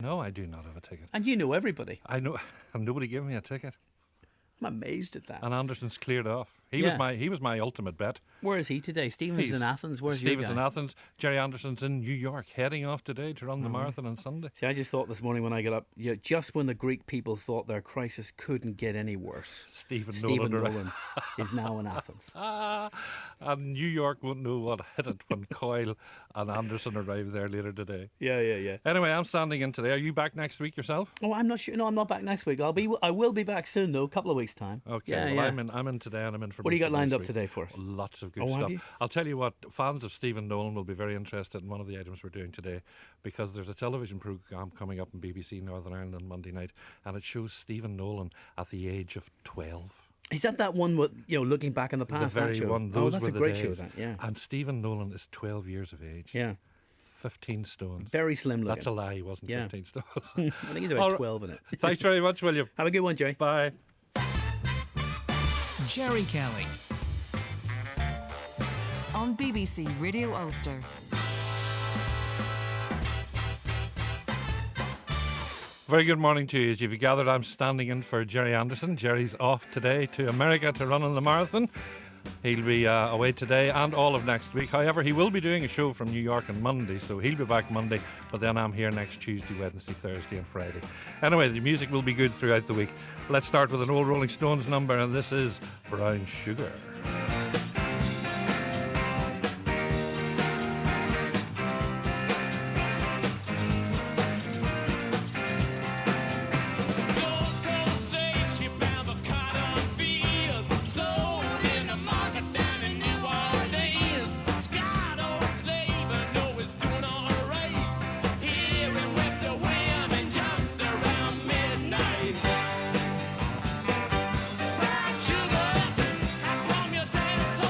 No, I do not have a ticket. And you know everybody. I know, and nobody gave me a ticket. I'm amazed at that. And Anderson's cleared off. He Yeah. was my ultimate bet. Where is he today? Stephen's He's- in Athens. Where's your Stephen's guy? in Athens. Gerry Anderson's in New York, heading off today to run the marathon on Sunday. See, I just thought this morning when I got up, just when the Greek people thought their crisis couldn't get any worse, Stephen Stephen Nolan. Nolan is now in Athens. And New York won't know what hit it when Coyle and Anderson arrive there later today. Yeah. Anyway, I'm standing in today. Are you back next week yourself? Oh, I'm not sure. No, I'm not back next week. I will be back soon though, a couple of weeks time. Okay, Yeah, well, yeah. I'm in today, and I'm in for. What do you most got of lined next up week. today for us? Lots of good Oh, have stuff. you? I'll tell you what, fans of Stephen Nolan will be very interested in one of the items we're doing today, because there's a television programme coming up on BBC Northern Ireland on Monday night, and it shows Stephen Nolan at the age of 12. Is that one with looking back in the past? The very that show? one. Oh, Those that's were a the great days. show. That And Stephen Nolan is 12 years of age. yeah, 15 stones. very slim looking. That's a lie. He wasn't Yeah. 15 stones. I think he's All about right. 12 in it. Thanks very much, William. Have a good one, Jerry. Bye. Gerry Kelly on BBC Radio Ulster. Very good morning to you. As you've gathered, I'm standing in for Gerry Anderson. Gerry's off today to America to run on the marathon. He'll be away today and all of next week. However, he will be doing a show from New York on Monday, so he'll be back Monday, but then I'm here next Tuesday, Wednesday, Thursday and Friday. Anyway, the music will be good throughout the week. Let's start with an old Rolling Stones number, and this is Brown Sugar. Sugar, how come you taste so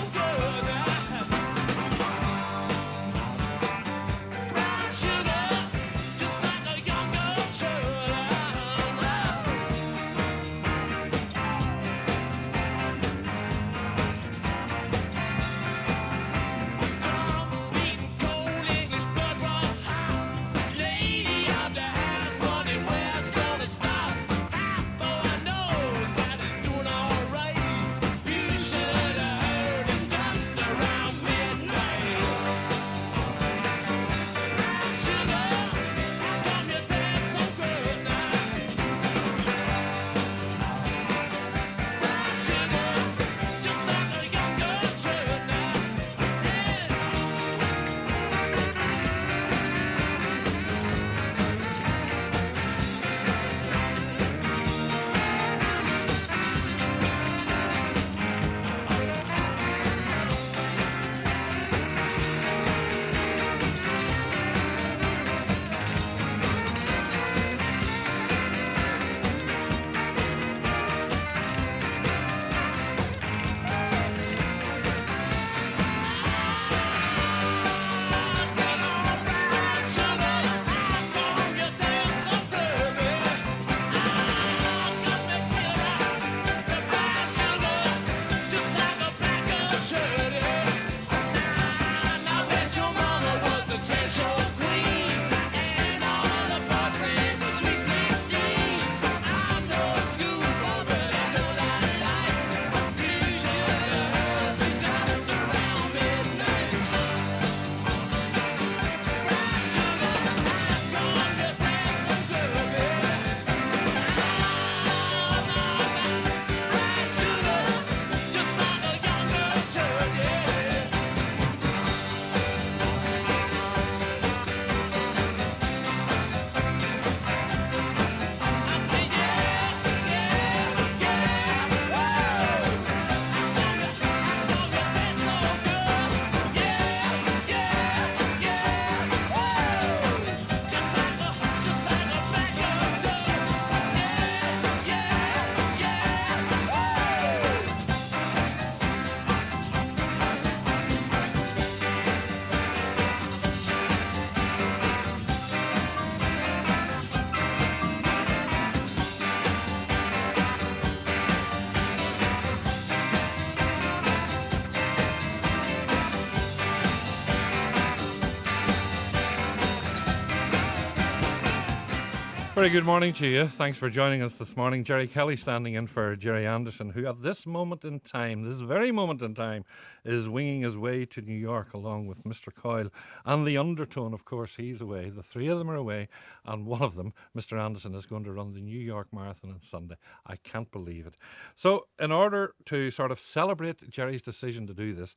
Very good morning to you. Thanks for joining us this morning. Gerry Kelly standing in for Gerry Anderson, who at this moment in time, this very moment in time, is winging his way to New York along with Mr. Coyle. And the Undertone, of course, he's away. The three of them are away. And one of them, Mr. Anderson, is going to run the New York Marathon on Sunday. I can't believe it. So in order to sort of celebrate Gerry's decision to do this,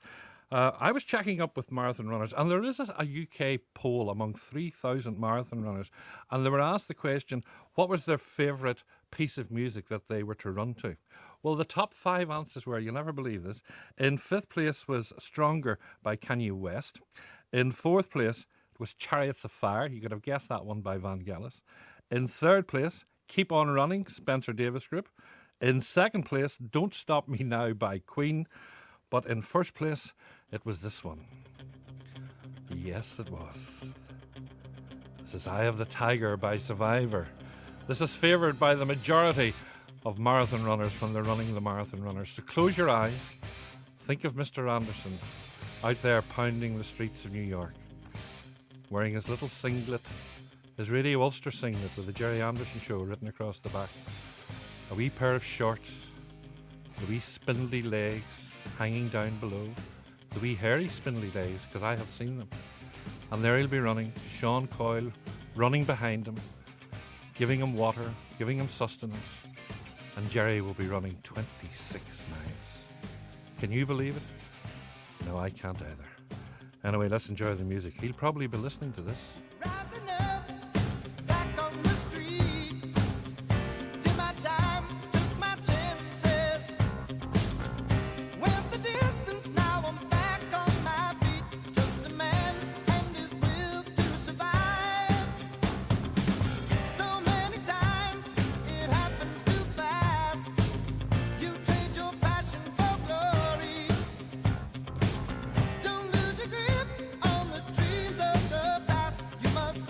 I was checking up with marathon runners, and there is a UK poll among 3,000 marathon runners, and they were asked the question, what was their favourite piece of music that they were to run to? Well, the top 5 answers were, you'll never believe this, in 5th place was Stronger by Kanye West. In 4th place was Chariots of Fire. You could have guessed that one by Vangelis. In 3rd place, Keep On Running, Spencer Davis Group. In 2nd place, Don't Stop Me Now by Queen. But in 1st place, it was this one. Yes, it was. This is Eye of the Tiger by Survivor. This is favoured by the majority of marathon runners when they're running the marathon runners. So close your eyes. Think of Mr. Anderson out there pounding the streets of New York, wearing his little singlet, his Radio Ulster singlet with the Gerry Anderson Show written across the back, a wee pair of shorts, the wee spindly legs hanging down below, the wee hairy spindly legs, because I have seen them. And there he'll be running, Sean Coyle running behind him, giving him water, giving him sustenance, and Gerry will be running 26 miles. Can you believe it? No, I can't either. Anyway, let's enjoy the music. He'll probably be listening to this. Rising up, back on the street. Did my time, took my chances. Went the distance, now I'm back on my feet. Just a man and his will to survive. So many times it happens too fast. You trade your passion for glory. Don't lose your grip on the dreams of the past. You must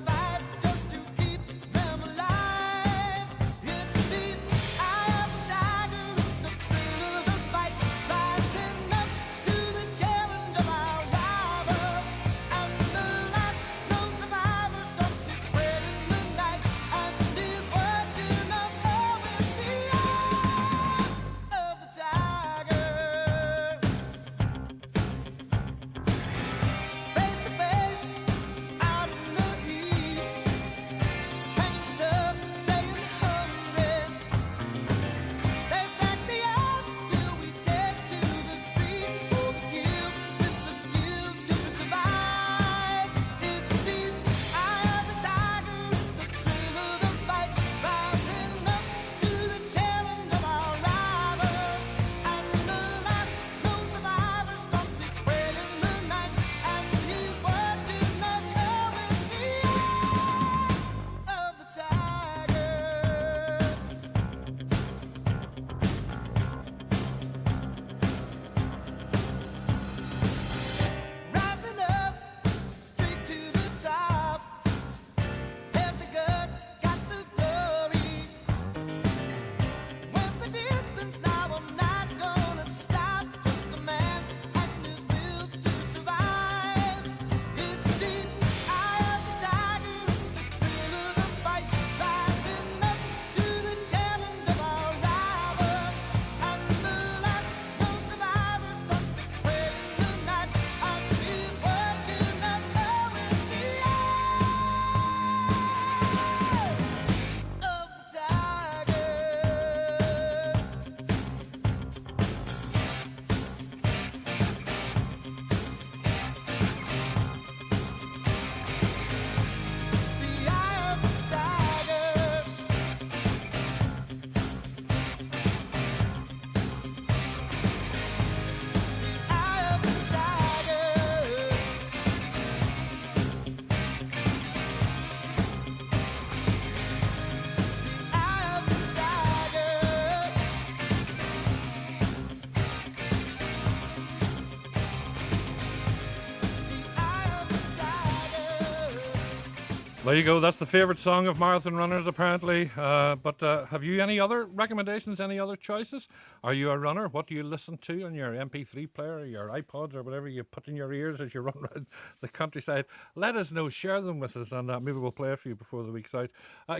There you go. That's the favourite song of marathon runners, apparently. But have you any other recommendations, any other choices? Are you a runner? What do you listen to on your MP3 player, or your iPods, or whatever you put in your ears as you run around the countryside? Let us know. Share them with us, and maybe we'll play a few before the week's out.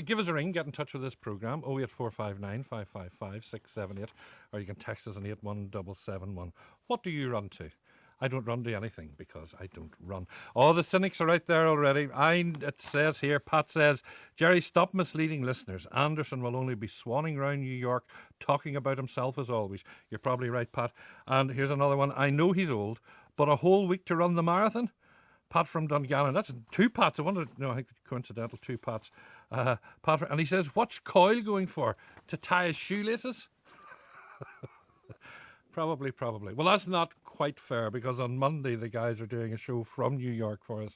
Give us a ring. Get in touch with this programme, 08459 555 678, or you can text us on 81771. What do you run to? I don't run to anything because I don't run. Oh, the cynics are out there already. It says here, Pat says, Gerry, stop misleading listeners. Anderson will only be swanning round New York talking about himself as always. You're probably right, Pat. And here's another one. I know he's old, but a whole week to run the marathon? Pat from Dungannon. That's two Pats. I wonder, no, I think coincidental, two Pats. And he says, what's Coyle going for? To tie his shoelaces? Probably. Well, that's not quite fair because on Monday the guys are doing a show from New York for us.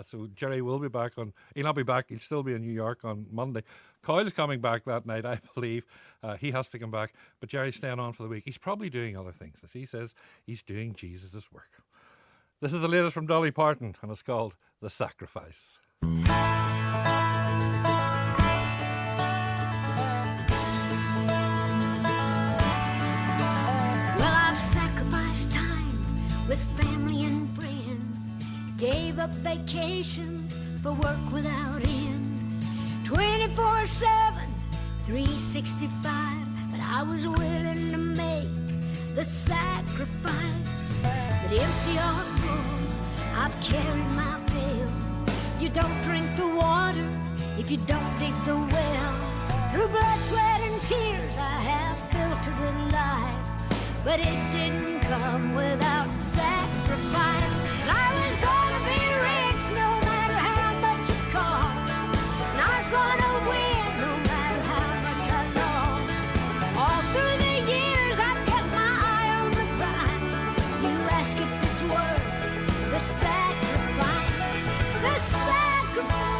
So Gerry will be back he'll not be back, he'll still be in New York on Monday. Coyle's coming back that night, I believe. He has to come back, but Gerry's staying on for the week. He's probably doing other things. As he says, he's doing Jesus' work. This is the latest from Dolly Parton, and it's called The Sacrifice. With family and friends, gave up vacations for work without end. 24/7, 365, but I was willing to make the sacrifice. But empty or full, I've carried my pail. You don't drink the water if you don't dig the well. Through blood, sweat, and tears, I have built a good life. But it didn't come without sacrifice. And I was gonna be rich no matter how much it cost. And I was gonna win no matter how much I lost. All through the years I've kept my eye on the prize. You ask if it's worth the sacrifice. The sacrifice.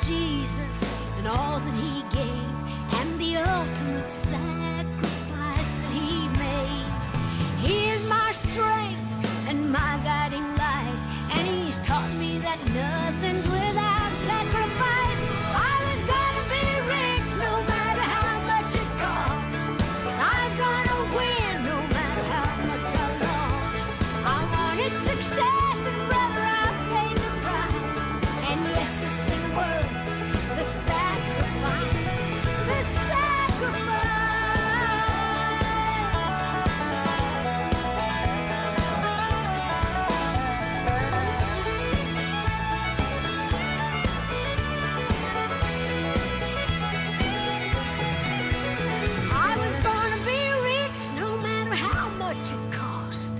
Jesus and all that he gave, and the ultimate sacrifice that he made. He is my strength and my guiding light, and he's taught me that nothing's without sacrifice. I was gonna be rich no matter how much it cost. I was gonna win no matter how much I lost. I wanted success, and brother, I paid the price. And yes, it's been worth the sacrifice, the sacrifice. I was gonna be rich no matter how much it cost.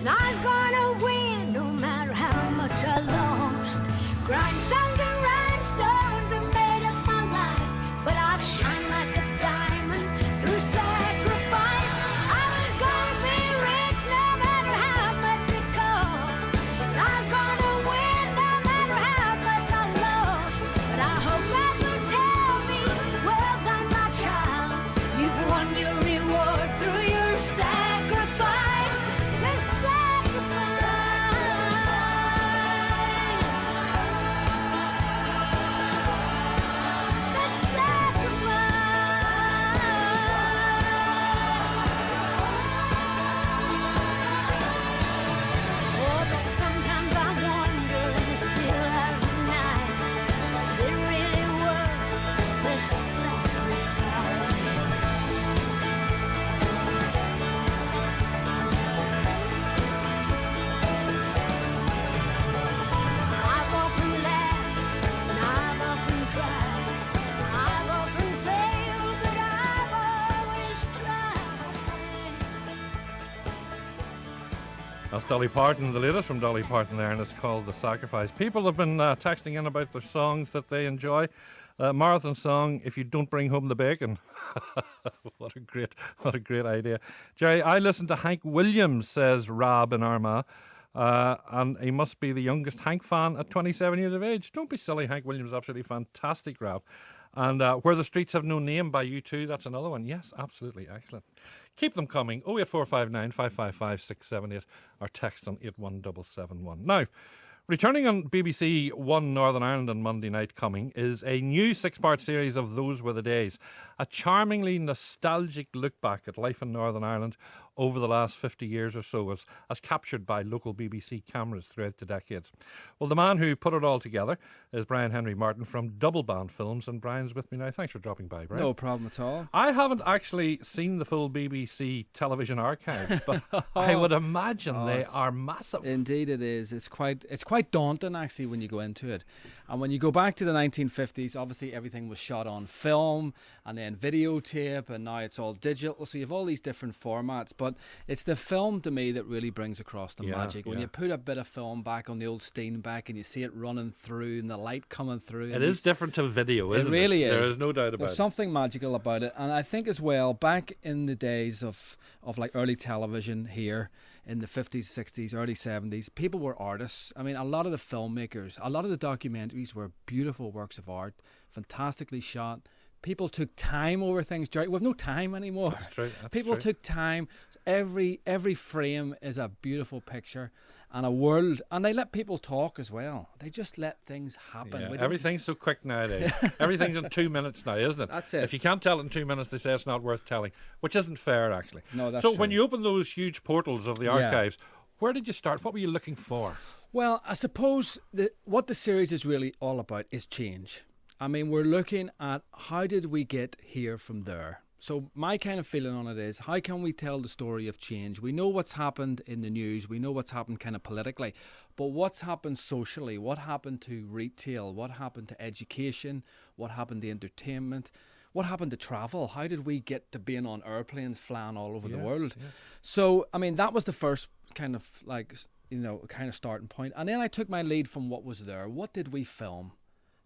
And I was gonna win no matter how much I lost. Grindstones and rhinestones have made up my life, but I've shined like a diamond through sacrifice. I was gonna be rich no matter how much it cost. And I was gonna win no matter how much I lost. But I hope that you'll tell me, well done, my child. You've won your reward through your sacrifice. The sacrifice. The sacrifice. Oh, but sometimes I wonder in the still hours of night, is it really worth the sacrifice? I've often laughed and I've often cried. I've often failed, but I've always tried. That's Dolly Parton, the latest from Dolly Parton there, and it's called The Sacrifice. People have been texting in about their songs that they enjoy. Marathon song, If You Don't Bring Home the Bacon. What a great idea. Gerry, I listen to Hank Williams, says Rob in Armagh. And he must be the youngest Hank fan at 27 years of age. Don't be silly, Hank Williams is absolutely fantastic, Rob. And Where the Streets Have No Name by U2, that's another one. Yes, absolutely excellent. Keep them coming. 08459 555 678 or text on 81771. Now, returning on BBC One Northern Ireland on Monday night coming is a new 6-part series of Those Were the Days, a charmingly nostalgic look back at life in Northern Ireland over the last 50 years or so, as captured by local BBC cameras throughout the decades. Well, the man who put it all together is Brian Henry Martin from Double Band Films, and Brian's with me now. Thanks for dropping by, Brian. No problem at all. I haven't actually seen the full BBC television archives, but I would imagine they are massive. Indeed, it is. It's quite daunting actually when you go into it. And when you go back to the 1950s, obviously everything was shot on film and then videotape, and now it's all digital. So you have all these different formats. But it's the film to me that really brings across the magic. When you put a bit of film back on the old Steenbeck and you see it running through and the light coming through. It is different to video, isn't it? It really is. There is no doubt about it. There's something magical about it. And I think as well, back in the days of like early television here, in the 50s, 60s, early 70s, people were artists. I mean, a lot of the filmmakers, a lot of the documentaries were beautiful works of art, fantastically shot. People took time over things. Gerry, we have no time anymore. That's true. People took time. Every frame is a beautiful picture and a world. And they let people talk as well. They just let things happen. Yeah, everything's so quick nowadays. Everything's in 2 minutes now, isn't it? That's it. If you can't tell it in 2 minutes, they say it's not worth telling, which isn't fair, actually. No, that's so true. when you open those huge portals of the archives, where did you start? What were you looking for? Well, I suppose what the series is really all about is change. I mean, we're looking at how did we get here from there. So my kind of feeling on it is, how can we tell the story of change? We know what's happened in the news. We know what's happened kind of politically. But what's happened socially? What happened to retail? What happened to education? What happened to entertainment? What happened to travel? How did we get to being on airplanes flying all over the world? Yeah. So, I mean, that was the first kind of like, kind of starting point. And then I took my lead from what was there. What did we film?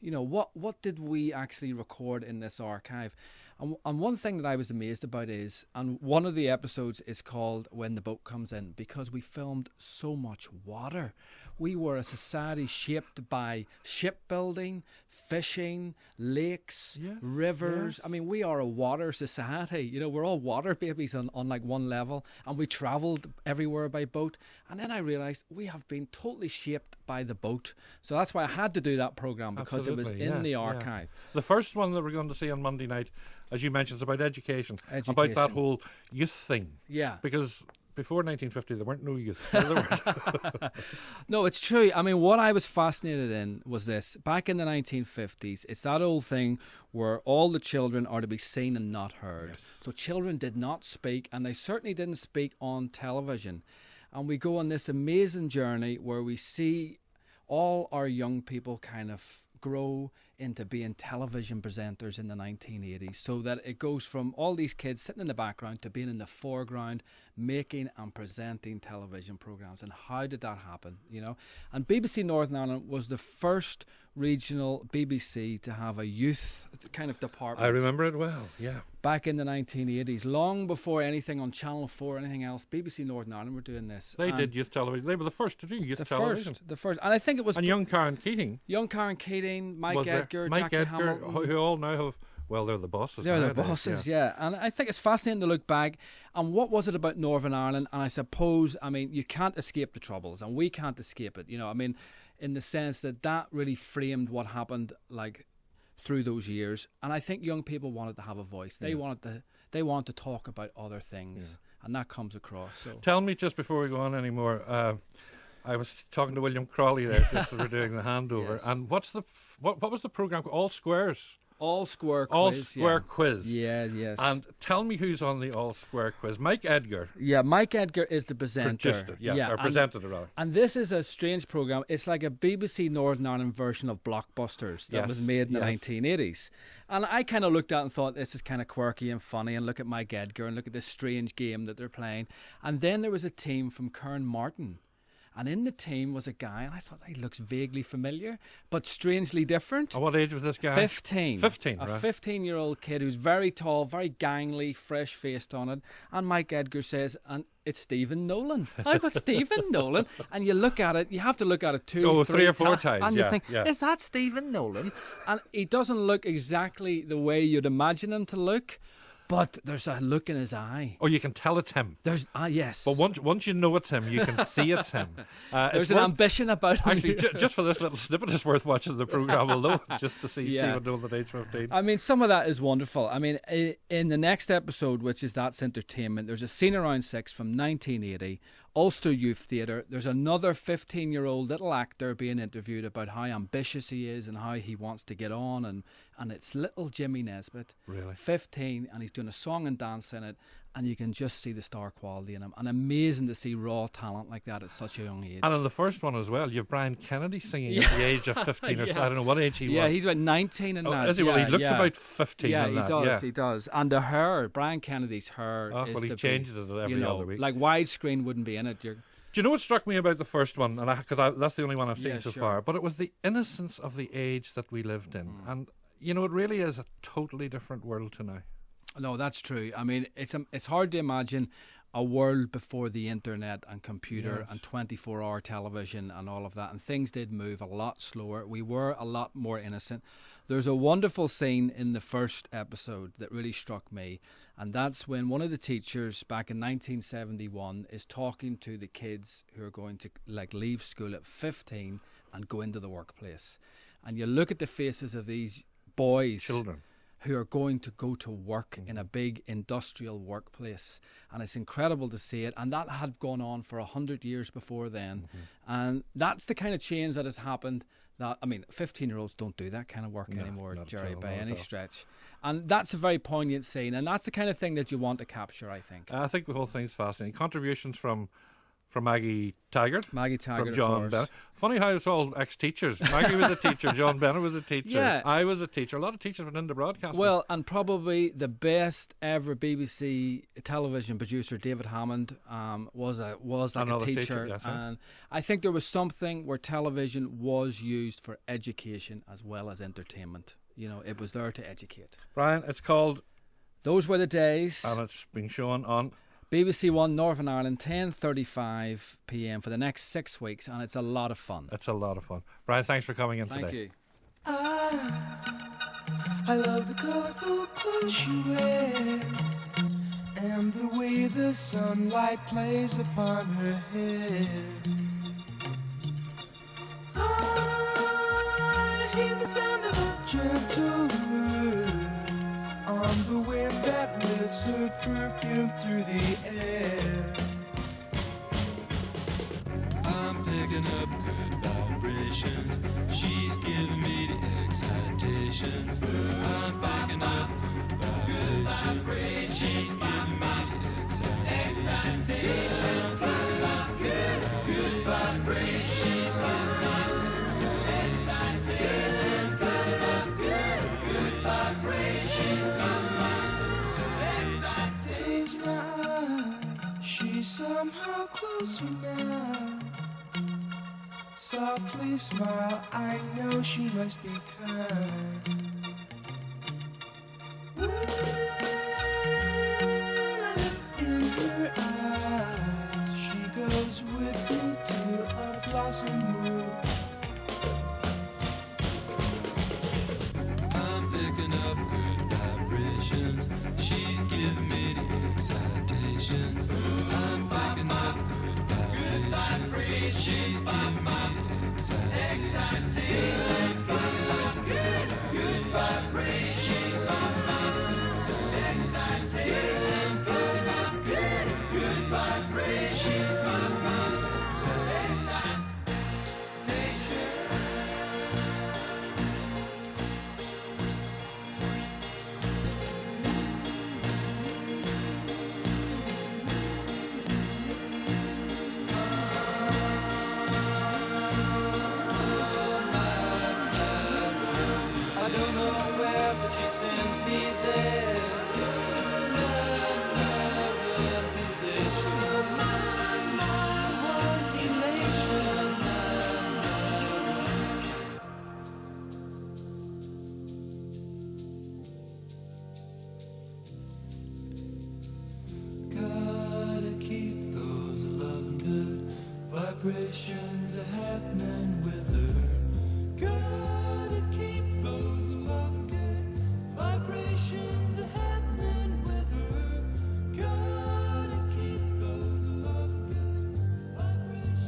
What did we actually record in this archive? And one thing that I was amazed about is, and one of the episodes is called When the Boat Comes In, because we filmed so much water. We were a society shaped by shipbuilding, fishing, lakes, rivers. I mean, we are a water society. We're all water babies on like one level, and we travelled everywhere by boat. And then I realised we have been totally shaped by the boat. So that's why I had to do that programme, because it was in the archive. The first one that we're going to see on Monday night, as you mentioned, is about education. About that whole youth thing. Yeah. Because before 1950, there weren't no youth. No, it's true. I mean, what I was fascinated in was this. Back in the 1950s, it's that old thing where all the children are to be seen and not heard. Yes. So children did not speak, and they certainly didn't speak on television. And we go on this amazing journey where we see all our young people kind of grow into being television presenters in the 1980s, so that it goes from all these kids sitting in the background to being in the foreground, making and presenting television programs. And how did that happen? And BBC Northern Ireland was the first regional BBC to have a youth kind of department. I remember it well, yeah. Back in the 1980s, long before anything on Channel 4 or anything else, BBC Northern Ireland were doing this. They did youth television. They were the first to do youth television. The first. And I think it was... And young Karen Keating. Mike Edgar, Jackie Hamilton. Who all now have... Well, they're the bosses. They're the bosses, yeah. And I think it's fascinating to look back. And what was it about Northern Ireland? And I suppose, you can't escape the Troubles, and we can't escape it. In the sense that really framed what happened, like, through those years. And I think young people wanted to have a voice. They wanted to talk about other things, and that comes across. So tell me, just before we go on anymore, I was talking to William Crawley there just as we're doing the handover. Yes. And what was the programme called? All Squares. All Square Quiz. All Square Quiz. Yeah, yes. And tell me who's on the All Square Quiz. Mike Edgar. Yeah, Mike Edgar is the presenter. Produced it, or presented it, rather. And this is a strange programme. It's like a BBC Northern Ireland version of Blockbusters that was made in the 1980s. And I kind of looked at it and thought, this is kind of quirky and funny, and look at Mike Edgar and look at this strange game that they're playing. And then there was a team from Kern Martin. And in the team was a guy, and I thought he looks vaguely familiar, but strangely different. At what age was this guy? 15. 15, A right. 15-year-old kid who's very tall, very gangly, fresh-faced on it. And Mike Edgar says, and it's Stephen Nolan. I've got Stephen Nolan. And you look at it, you have to look at it two, three or four times, and yeah, you think, yeah. is that Stephen Nolan? And he doesn't look exactly the way you'd imagine him to look, but there's a look in his eye. Oh, you can tell it's him. There's, yes. But once you know it's him, you can see it's him. There's an ambition about him. Actually, just for this little snippet, it's worth watching the programme, although, just to see Yeah. Stephen Nolan at age 15. I mean, some of that is wonderful. I mean, in the next episode, which is That's Entertainment, there's a scene around 6 from 1980, Ulster Youth Theatre. There's another 15-year-old little actor being interviewed about how ambitious he is and how he wants to get on. And it's little Jimmy Nesbitt, Really? 15, and he's doing a song and dance in it. And you can just see the star quality in him. And amazing to see raw talent like that at such a young age. And in the first one as well, you have Brian Kennedy singing at the age of 15 or so. I don't know what age he was. Yeah, he's about 19 in that. Is he? Well, he looks about 15 Yeah, in he that. does. Yeah. He does. And the hair, Brian Kennedy's hair. Oh, is well, he to changes be, it every you know, other week. Like widescreen wouldn't be in it. Do you know what struck me about the first one? And because that's the only one I've seen Yeah, so sure. far. But it was the innocence of the age that we lived in, and you know, it really is a totally different world to now. No, that's true. I mean, it's hard to imagine a world before the internet and computer Yes. and 24-hour television and all of that. And things did move a lot slower. We were a lot more innocent. There's a wonderful scene in the first episode that really struck me. And that's when one of the teachers back in 1971 is talking to the kids who are going to leave school at 15 and go into the workplace. And you look at the faces of these boys. Children. Who are going to go to work in a big industrial workplace. And it's incredible to see it. And that had gone on for 100 years before then. And that's the kind of change that has happened. That, I mean, 15-year-olds don't do that kind of work anymore, not at Gerry, all, by not at any all. stretch. And that's a very poignant scene. And that's the kind of thing that you want to capture, I think. I think the whole thing's fascinating. Contributions from Maggie Taggart. Maggie Taggart, From John of course. Bennett. Funny how it's all ex-teachers. Maggie was a teacher, John Bennett was a teacher, Yeah. I was a teacher. A lot of teachers went into broadcasting. Well, and probably the best ever BBC television producer, David Hammond, was like Another a teacher. teacher, yes, And I think there was something where television was used for education as well as entertainment. You know, it was there to educate. Brian, it's called, Those were the days. and it's been shown on. BBC One Northern Ireland, 10:35 p.m. for the next 6 weeks, and it's a lot of fun. It's a lot of fun. Brian, thanks for coming in Thank today. you. I love the colorful clothes she wears and the way the sunlight plays upon her hair. I hear the sound of a gentle word on the wind that lifts her perfume through the air. I'm picking up good vibrations. She's giving me the excitations. I'm picking up good vibrations. She's giving me the excitations. I'm picking up good vibrations. She's giving me the excitations. Picking up good vibrations. She's giving me the excitations. Close my eyes. She's somehow closer now. Softly smile, I know she must be kind. In her eyes, she goes with me to a blossom room. I'm picking up good vibrations. She's giving me the excitations. I'm picking up good vibrations. She's giving me the excitations. Picking up good vibrations. vibrations are happening with her. Gotta keep those love good vibrations are happening with her. Gotta keep those love good vibrations.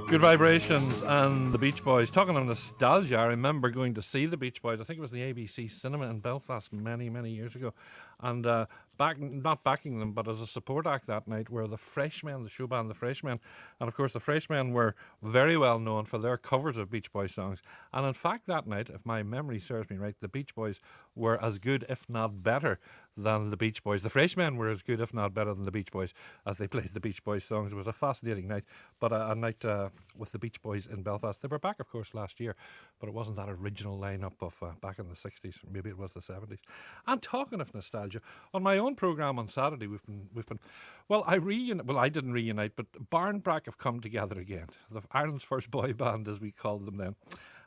Good Vibrations and the Beach Boys. Talking of nostalgia, I remember going to see the Beach Boys. I think it was the ABC Cinema in Belfast many, many years ago. And not backing them, but as a support act that night were the Freshmen, the show band The Freshmen. And of course, the Freshmen were very well known for their covers of Beach Boys songs. And in fact, that night, if my memory serves me right, the Beach Boys were as good, if not better, than the Beach Boys. The Freshmen were as good, if not better, than the Beach Boys as they played the Beach Boys songs. It was a fascinating night, but a night with the Beach Boys in Belfast. They were back, of course, last year, but it wasn't that original lineup of back in the 60s. Maybe it was the 70s. And talking of nostalgia, on my own programme on Saturday, we've been well, I didn't reunite, but Barnbrack have come together again. Ireland's first boy band, as we called them then.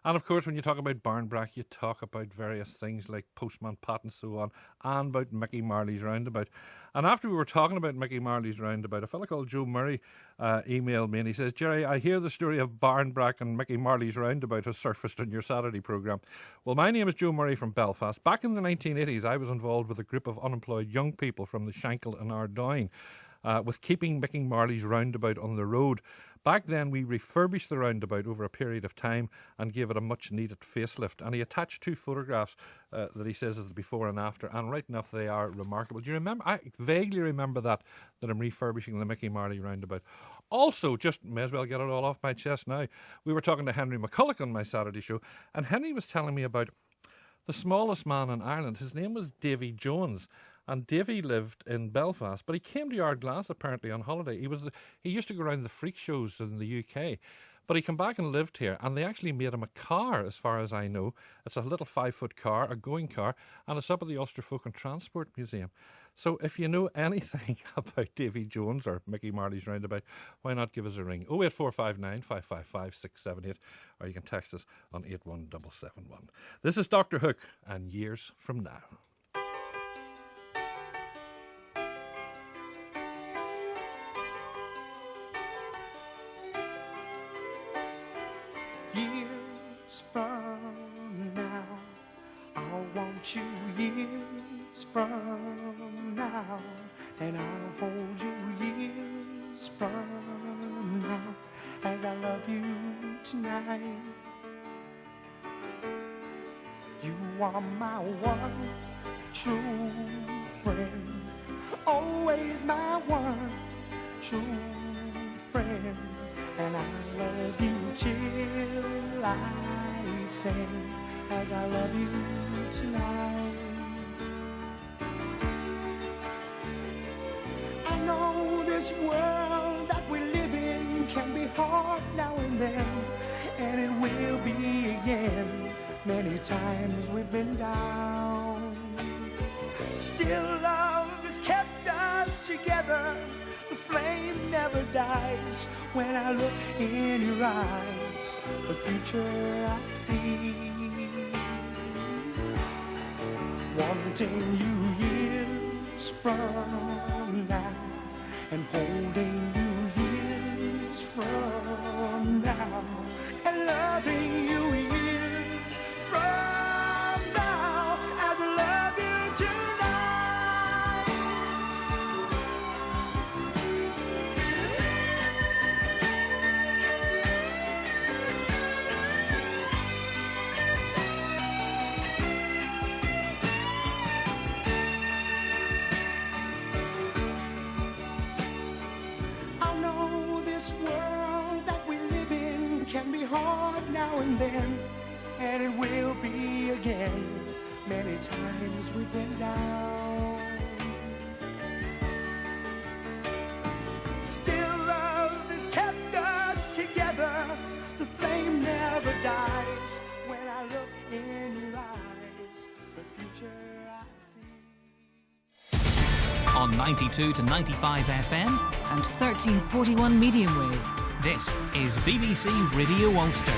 And of course, when you talk about Barnbrack, you talk about various things like Postman Pat and so on, and about Mickey Marley's Roundabout. And after we were talking about Mickey Marley's Roundabout, a fellow called Joe Murray emailed me and he says, Gerry, I hear the story of Barnbrack and Mickey Marley's Roundabout has surfaced on your Saturday programme. Well, my name is Joe Murray from Belfast. Back in the 1980s, I was involved with a group of unemployed young people from the Shankill and Ardoyne with keeping Mickey Marley's Roundabout on the road. Back then, we refurbished the roundabout over a period of time and gave it a much-needed facelift. And he attached two photographs that he says is the before and after, and right enough, they are remarkable. Do you remember? I vaguely remember that I'm refurbishing the Mickey Marley roundabout. Also, just may as well get it all off my chest now, we were talking to Henry McCulloch on my Saturday show, and Henry was telling me about the smallest man in Ireland. His name was Davy Jones. And Davy lived in Belfast, but he came to Ardglass apparently on holiday. He used to go around the freak shows in the UK, but he came back and lived here, and they actually made him a car, as far as I know. It's a little 5-foot car, a going car, and it's up at the Ulster Folk and Transport Museum. So if you know anything about Davy Jones or Mickey Marley's Roundabout, why not give us a ring? 08459 555 678, or you can text us on 81771. This is Dr. Hook and Years From Now. Years from now, I'll want you years from now, and I'll hold you years from now, as I love you tonight. You are my one true friend, always my one true friend. And I love you till I say, as I love you tonight. I know this world that we live in can be hard now and then, and it will be again. Many times we've been down. Still love has kept us together. The flame never dies. When I look in your eyes, the future I see. Wanting you years from now, and holding you years from now, and loving you years from now, as I love you tonight. and then, and it will be again. Many times we've been down. Still love has kept us together. The flame never dies. When I look in your eyes, the future I see. On 92 to 95 FM, and 1341 medium wave. this is BBC Radio Ulster.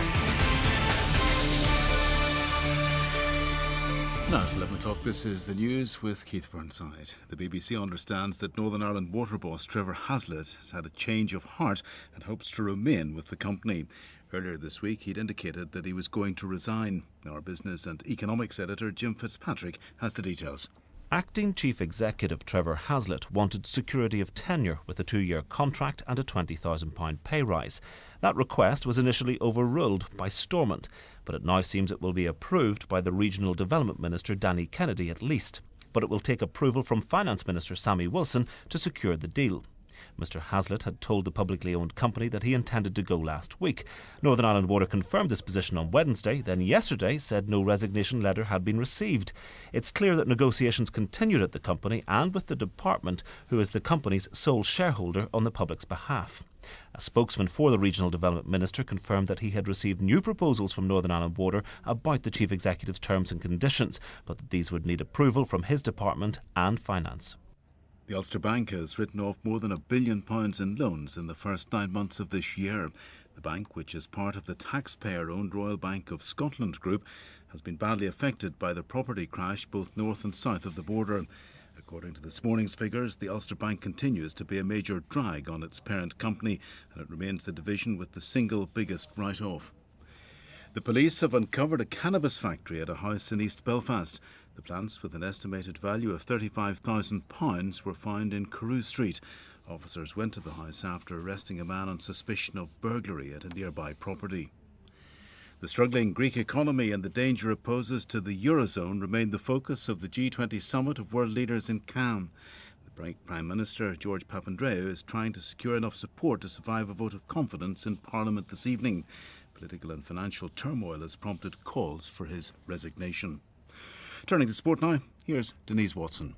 Now at 11 o'clock, this is the news with Keith Burnside. The BBC understands that Northern Ireland water boss Trevor Hazlitt has had a change of heart and hopes to remain with the company. Earlier this week, he'd indicated that he was going to resign. Our business and economics editor Jim Fitzpatrick has the details. Acting Chief Executive Trevor Hazlitt wanted security of tenure with a 2-year contract and a £20,000 pay rise. That request was initially overruled by Stormont, but it now seems it will be approved by the Regional Development Minister Danny Kennedy at least. But it will take approval from Finance Minister Sammy Wilson to secure the deal. Mr Hazlitt had told the publicly owned company that he intended to go last week. Northern Ireland Water confirmed this position on Wednesday, then yesterday said no resignation letter had been received. It's clear that negotiations continued at the company and with the department, who is the company's sole shareholder on the public's behalf. A spokesman for the Regional Development Minister confirmed that he had received new proposals from Northern Ireland Water about the Chief Executive's terms and conditions, but that these would need approval from his department and finance. The Ulster Bank has written off more than £1 billion in loans in the first 9 months of this year. The bank, which is part of the taxpayer-owned Royal Bank of Scotland Group, has been badly affected by the property crash both north and south of the border. According to this morning's figures, the Ulster Bank continues to be a major drag on its parent company, and it remains the division with the single biggest write-off. The police have uncovered a cannabis factory at a house in East Belfast. The plants, with an estimated value of £35,000, were found in Carew Street. Officers went to the house after arresting a man on suspicion of burglary at a nearby property. The struggling Greek economy and the danger it poses to the Eurozone remain the focus of the G20 summit of world leaders in Cannes. The Prime Minister, George Papandreou, is trying to secure enough support to survive a vote of confidence in Parliament this evening. Political and financial turmoil has prompted calls for his resignation. Turning to sport now, here's Denise Watson.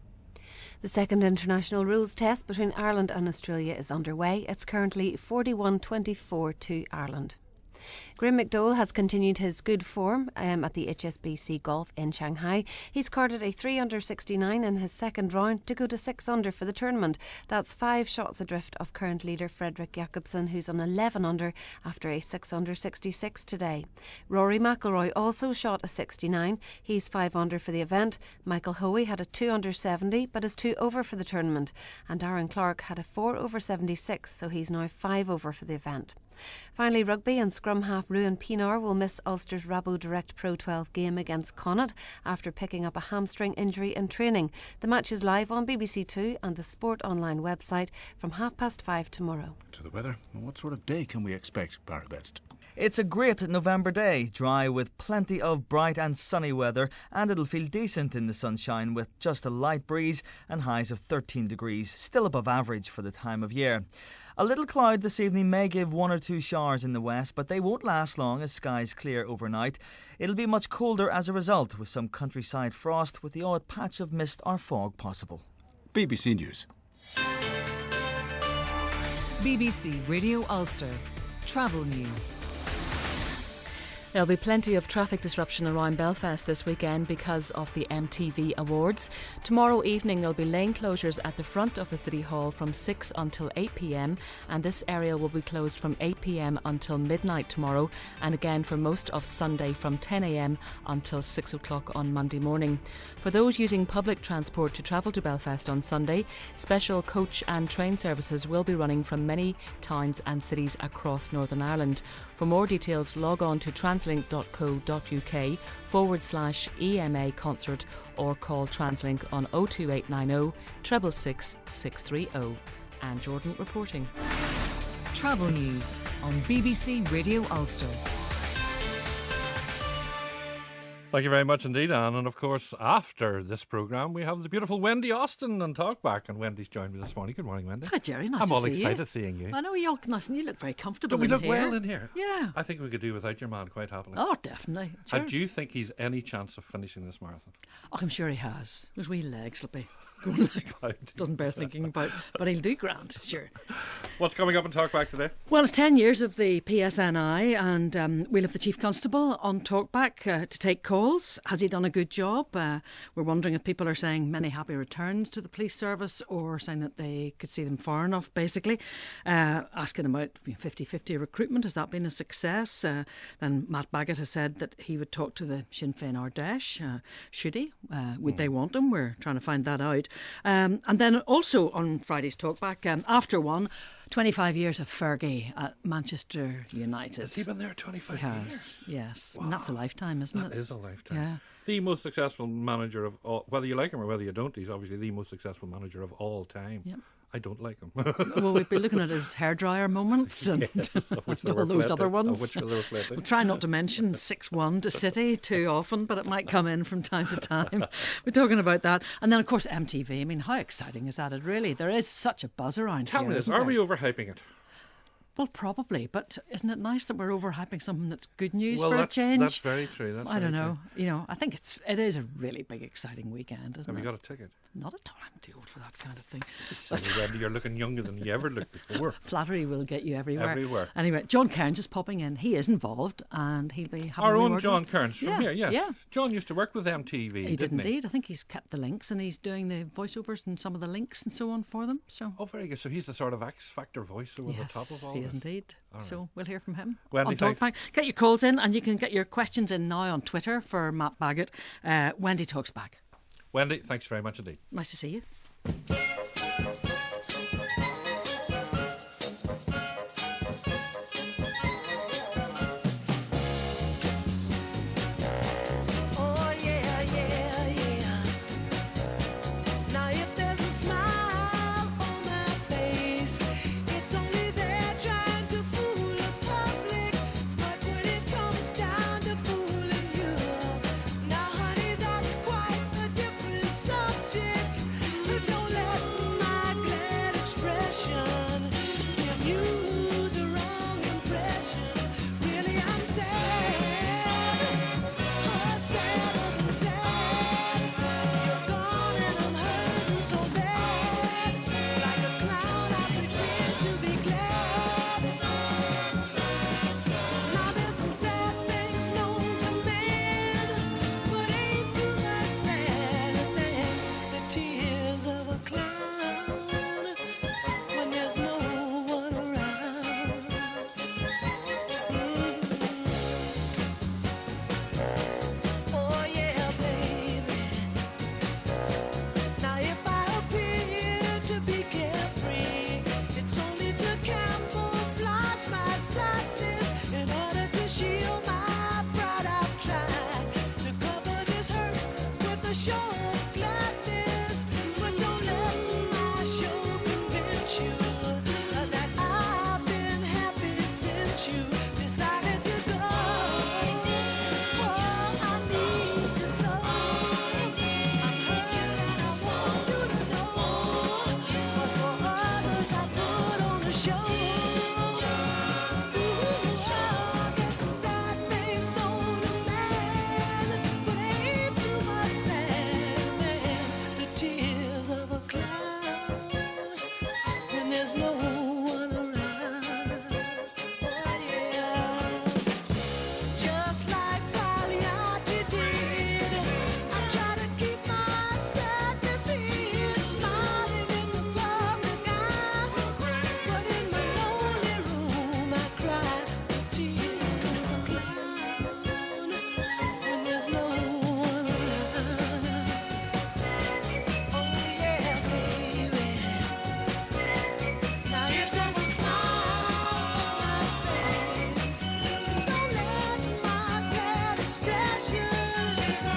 The second international rules test between Ireland and Australia is underway. It's currently 41-24 to Ireland. Graeme McDowell has continued his good form at the HSBC Golf in Shanghai. He's carded a 3-under-69 in his second round to go to 6-under for the tournament. That's 5 shots adrift of current leader Fredrik Jakobsen, who's on 11-under after a 6-under-66 today. Rory McIlroy also shot a 69. He's 5-under for the event. Michael Hoey had a 2-under-70 but is 2 over for the tournament. And Darren Clarke had a 4-over-76, so he's now 5 over for the event. Finally, rugby and scrum half Ruan Pinar will miss Ulster's Rabo Direct Pro 12 game against Connacht after picking up a hamstring injury in training. The match is live on BBC Two and the Sport Online website from 5:30 tomorrow. To the weather, what sort of day can we expect, Barry Best? It's a great November day, dry with plenty of bright and sunny weather, and it'll feel decent in the sunshine with just a light breeze and highs of 13 degrees, still above average for the time of year. A little cloud this evening may give 1 or 2 showers in the west, but they won't last long as skies clear overnight. It'll be much colder as a result, with some countryside frost with the odd patch of mist or fog possible. BBC News. BBC Radio Ulster. Travel news. There'll be plenty of traffic disruption around Belfast this weekend because of the MTV Awards. Tomorrow evening there'll be lane closures at the front of the City Hall from 6 until 8 p.m, and this area will be closed from 8 p.m. until midnight tomorrow, and again for most of Sunday from 10 a.m. until 6 o'clock on Monday morning. For those using public transport to travel to Belfast on Sunday, special coach and train services will be running from many towns and cities across Northern Ireland. For more details, log on to translink.co.uk/EMA concert or call Translink on 02890 666 630. Anne Jordan reporting. Travel news on BBC Radio Ulster. Thank you very much indeed, Anne. And of course, after this programme, we have the beautiful Wendy Austin and Talkback. And Wendy's joined me this morning. Good morning, Wendy. Hi, Gerry. Nice I'm to all see you. excited seeing you. I know you're nice and you look very comfortable. Don't we in look here. well in here? Yeah. I think we could do without your man quite happily. Oh, definitely. Sure. Do you think he's any chance of finishing this marathon? Oh, I'm sure he has. Those wee legs will be going like doesn't bear thinking about, but he'll do grand, sure. What's coming up in Talkback today? Well, it's 10 years of the PSNI, and we'll have the Chief Constable on Talkback to take calls. Has he done a good job? We're wondering if people are saying many happy returns to the police service or saying that they could see them far enough, basically. Asking about 50-50 recruitment. Has that been a success? Then Matt Baggett has said that he would talk to the Sinn Féin Ardèche. Should he? Would they want him? We're trying to find that out. And then also on Friday's Talkback, after one, 25 years of Fergie at Manchester United. Has he been there 25 He has, years? yes. Wow. And that's a lifetime, isn't it? That is a lifetime. Yeah. The most successful manager of all, whether you like him or whether you don't, he's obviously the most successful manager of all time. Yep. I don't like him. Well, we'd be looking at his hairdryer moments and Yes, of which there were all those plenty, other ones. of which there were plenty. We'll try not to mention 6-1 to City too often, but it might come in from time to time. We're talking about that. And then, of course, MTV. I mean, how exciting is that? It really, there is such a buzz around Tell here. me this, isn't are there? we overhyping it? Well, probably, but isn't it nice that we're overhyping something that's good news Well, for a that's- change? that's very true, that's I don't very know. You know, I think it is a really big, exciting weekend, isn't Have it? you got a ticket? Not at all. I'm too old for that kind of thing. Silly Wendy, you're looking younger than you ever looked before. Flattery will get you everywhere. Everywhere. Anyway, John Cairns is popping in. He is involved, and he'll be having Our a wee own word John with us. Kearns from yeah, here, yes. Yeah. John used to work with MTV, He did didn't indeed. I think he's kept the links and he's doing the voiceovers and some of the links and so on for them. So Oh, very good. So he's the sort of X Factor voice over yes, the top of all he this. is indeed. All So we'll hear from him Wendy, on thanks. Talkback. Get your calls in and you can get your questions in now on Twitter for Matt Baggett. Wendy Talks Back. Wendy, thanks very much indeed. Nice to see you. Oh yeah, yeah, yeah. Now if there's a smile on my face, it's only there trying to fool the public. But when it comes down to fooling you, now honey, that's quite a different subject. Don't let my glad expression give you the wrong impression. Really, I'm sad. Tears of a clown when there's no one around. Oh yeah, baby. Now if I appear to be carefree, it's only to camouflage my sadness. In order to shield my pride, I've tried to cover this hurt with a show of gladness. But don't let my show convince you that I've been happy since you decided to go. Oh, I need you so. I'm hurt and I want you to know. But for others, I put on the show. Get some sad things on a man, but ain't too much sadness. The tears of a clown when there's no one around. Oh yeah. Just like Pagliacci did, I try to keep my sadness hid, smiling in the public eye. But in my lonely room, I cry the tears of a clown when there's no one around. Oh yeah, baby. Now you take a smile on my face. Don't let my glad expression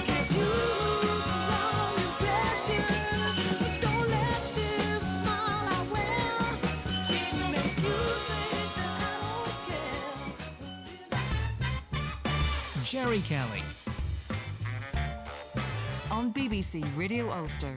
give you the wrong impression. Don't let this smile I wear make you think that I don't care. Gerry Kelly. on BBC Radio Ulster.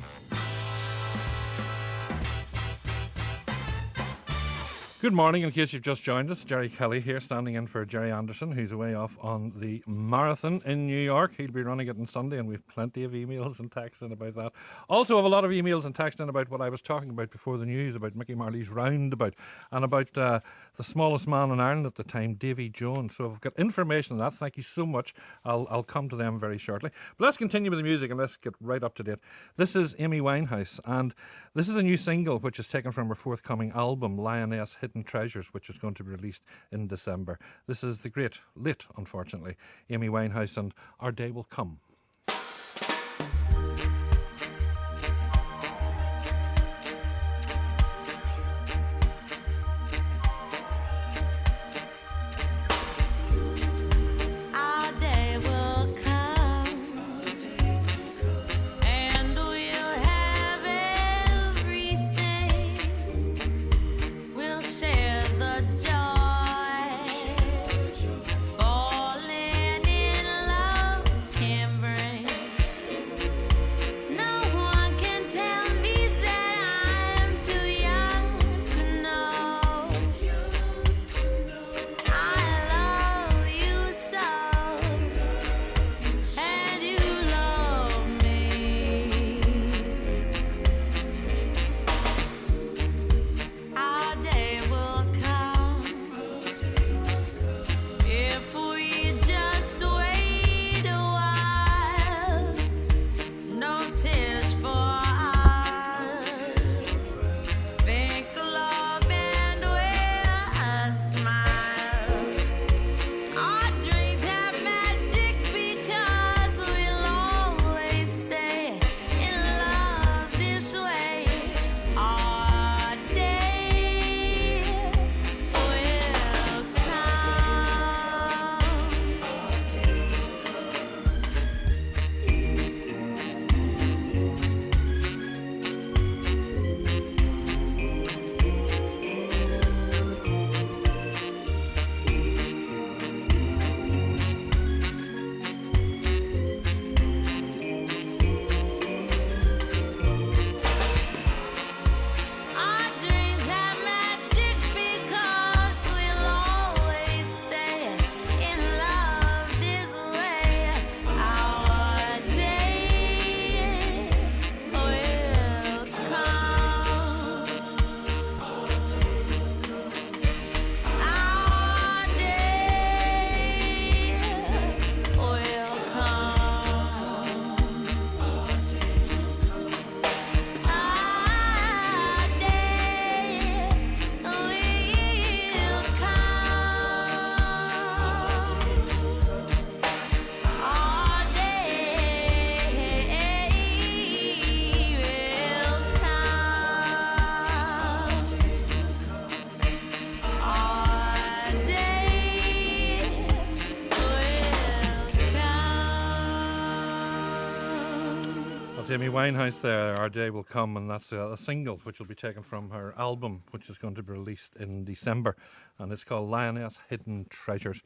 Good morning, in case you've just joined us. Gerry Kelly here, standing in for Gerry Anderson, who's away off on the marathon in New York. He'll be running it on Sunday, and we've plenty of emails and texts in about that. Also have a lot of emails and texts in about what I was talking about before the news, about Mickey Marley's roundabout, and about the smallest man in Ireland at the time, Davy Jones. So I've got information on that. Thank you so much. I'll come to them very shortly. But let's continue with the music, and let's get right up to date. This is Amy Winehouse, and this is a new single which is taken from her forthcoming album, Lioness Hidden Treasures, which is going to be released in December. This is the great, late, unfortunately, Amy Winehouse and Our Day Will Come. Our day will come, and we'll have everything. We'll share the joy. Falling in love can bring. No one can tell me that I'm too young to know. I love you so, and you love me. Our day will come if we just wait a while. No tears for us. Think love and we'll smile. Our dreams have magic because we'll always stay in love this way. Our day will Our dreams have magic because we'll always stay in love this way. Our day will come. Our day will That's Amy Winehouse there, Our Day Will Come, and that's a single which will be taken from her album, which is going to be released in December, and it's called Lioness Hidden Treasures.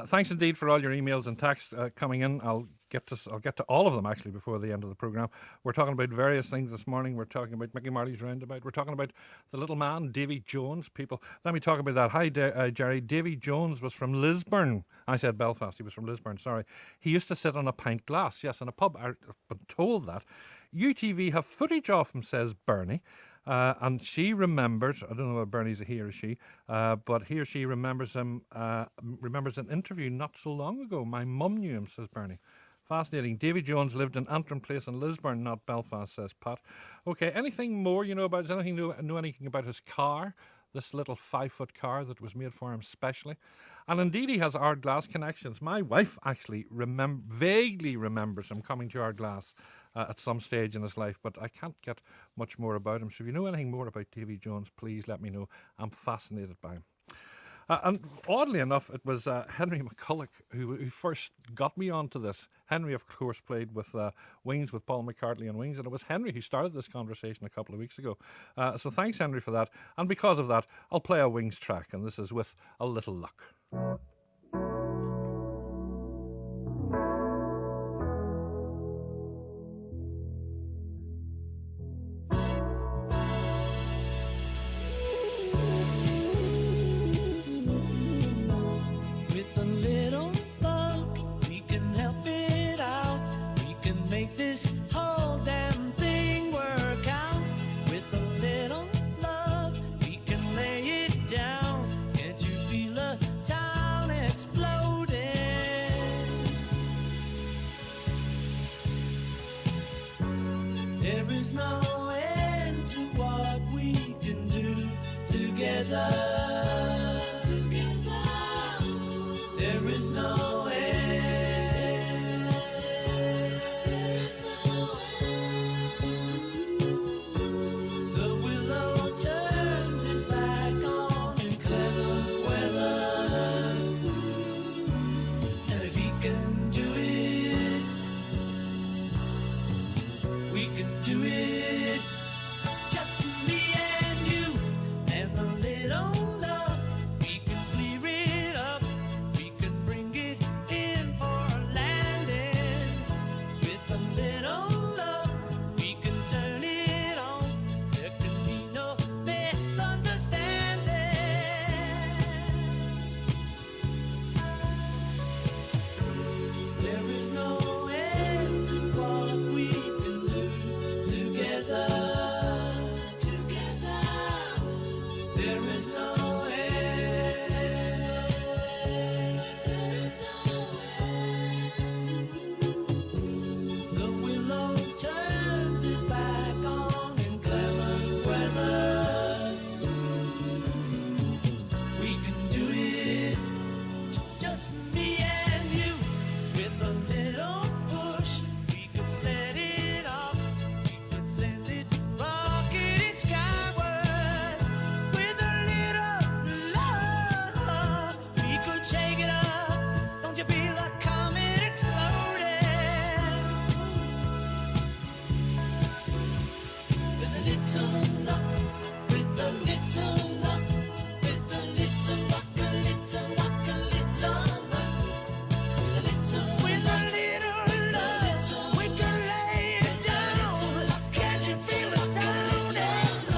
Thanks indeed for all your emails and texts coming in. I'll get to all of them actually before the end of the programme. We're talking about various things this morning. We're talking about Mickey Marley's roundabout. We're talking about the little man, Davy Jones. People, let me talk about that. Hi, Gerry. Davy Jones was from Lisburn. I said Belfast. He was from Lisburn, sorry. He used to sit on a pint glass, yes, in a pub. I've been told that. UTV have footage of him, says Bernie. And she remembers, I don't know whether Bernie's a he or a she, but he or she remembers him, remembers an interview not so long ago. My mum knew him, says Bernie. Fascinating. Davy Jones lived in Antrim Place in Lisburn, not Belfast, says Pat. Okay, anything more you know about, does anything know anything about his car? This little 5-foot car that was made for him specially. And indeed he has Ardglass connections. My wife actually vaguely remembers him coming to Ardglass at some stage in his life, but I can't get much more about him. So if you know anything more about Davy Jones, please let me know. I'm fascinated by him. And oddly enough, it was Henry McCulloch who first got me onto this. Henry, of course, played with Wings with Paul McCartney and Wings, and it was Henry who started this conversation a couple of weeks ago. So thanks, Henry, for that. And because of that, I'll play a Wings track, and this is With a Little Luck. is no end. There is no end. The willow turns his back on inclement weather, and if he can do it, we can do it. Just me and you and a little love. We can clear it up. We can bring it in for a landing. With a little love, we can turn it on. There can be no misunderstanding. There is no end to what we can do together. Together. There is no end. There is no end. The willow turns his back on inclement weather. We can do it. Just me and you, with a little push, we could set it off. We could send it rocketing skywards. With a little love, we could shake it up. Don't you feel a comet exploding? With a little luck, with a little luck, with a little luck, a little luck, a little luck. With a little love, we can lay it down. Can you feel it exploding? With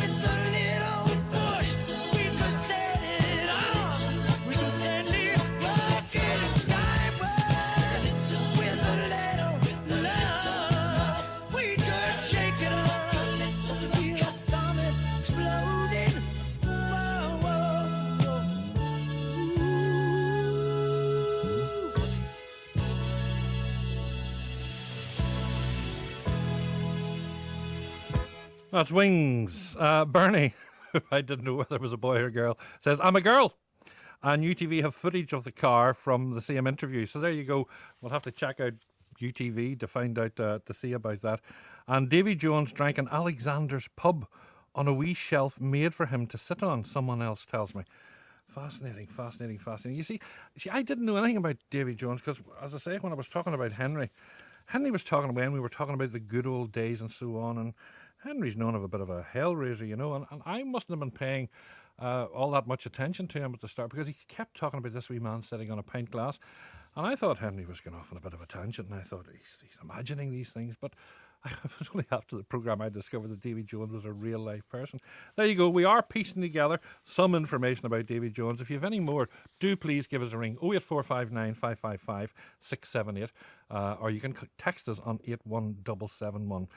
a little push, we could set it off. We could send it rocketing skyward. With a little love, we could shake it up. Feel a comet exploding. Whoa, whoa, whoa. That's Wings. Bernie, I didn't know whether it was a boy or a girl, says, I'm a girl. And UTV have footage of the car from the same interview. So there you go. We'll have to check out UTV to find out, to see about that. And Davy Jones drank in Alexander's pub on a wee shelf made for him to sit on, someone else tells me. Fascinating, fascinating, fascinating. You see, I didn't know anything about Davy Jones because, as I say, when I was talking about Henry was talking when we were talking about the good old days and so on, and Henry's known of a bit of a hellraiser, you know, and I mustn't have been paying all that much attention to him at the start because he kept talking about this wee man sitting on a pint glass, and I thought Henry was going off on a bit of a tangent, and I thought he's imagining these things, but it was only after the programme I discovered that Davy Jones was a real life person. There you go. We are piecing together some information about Davy Jones. If you have any more, do please give us a ring 08459 555 678, or you can text us on 81771.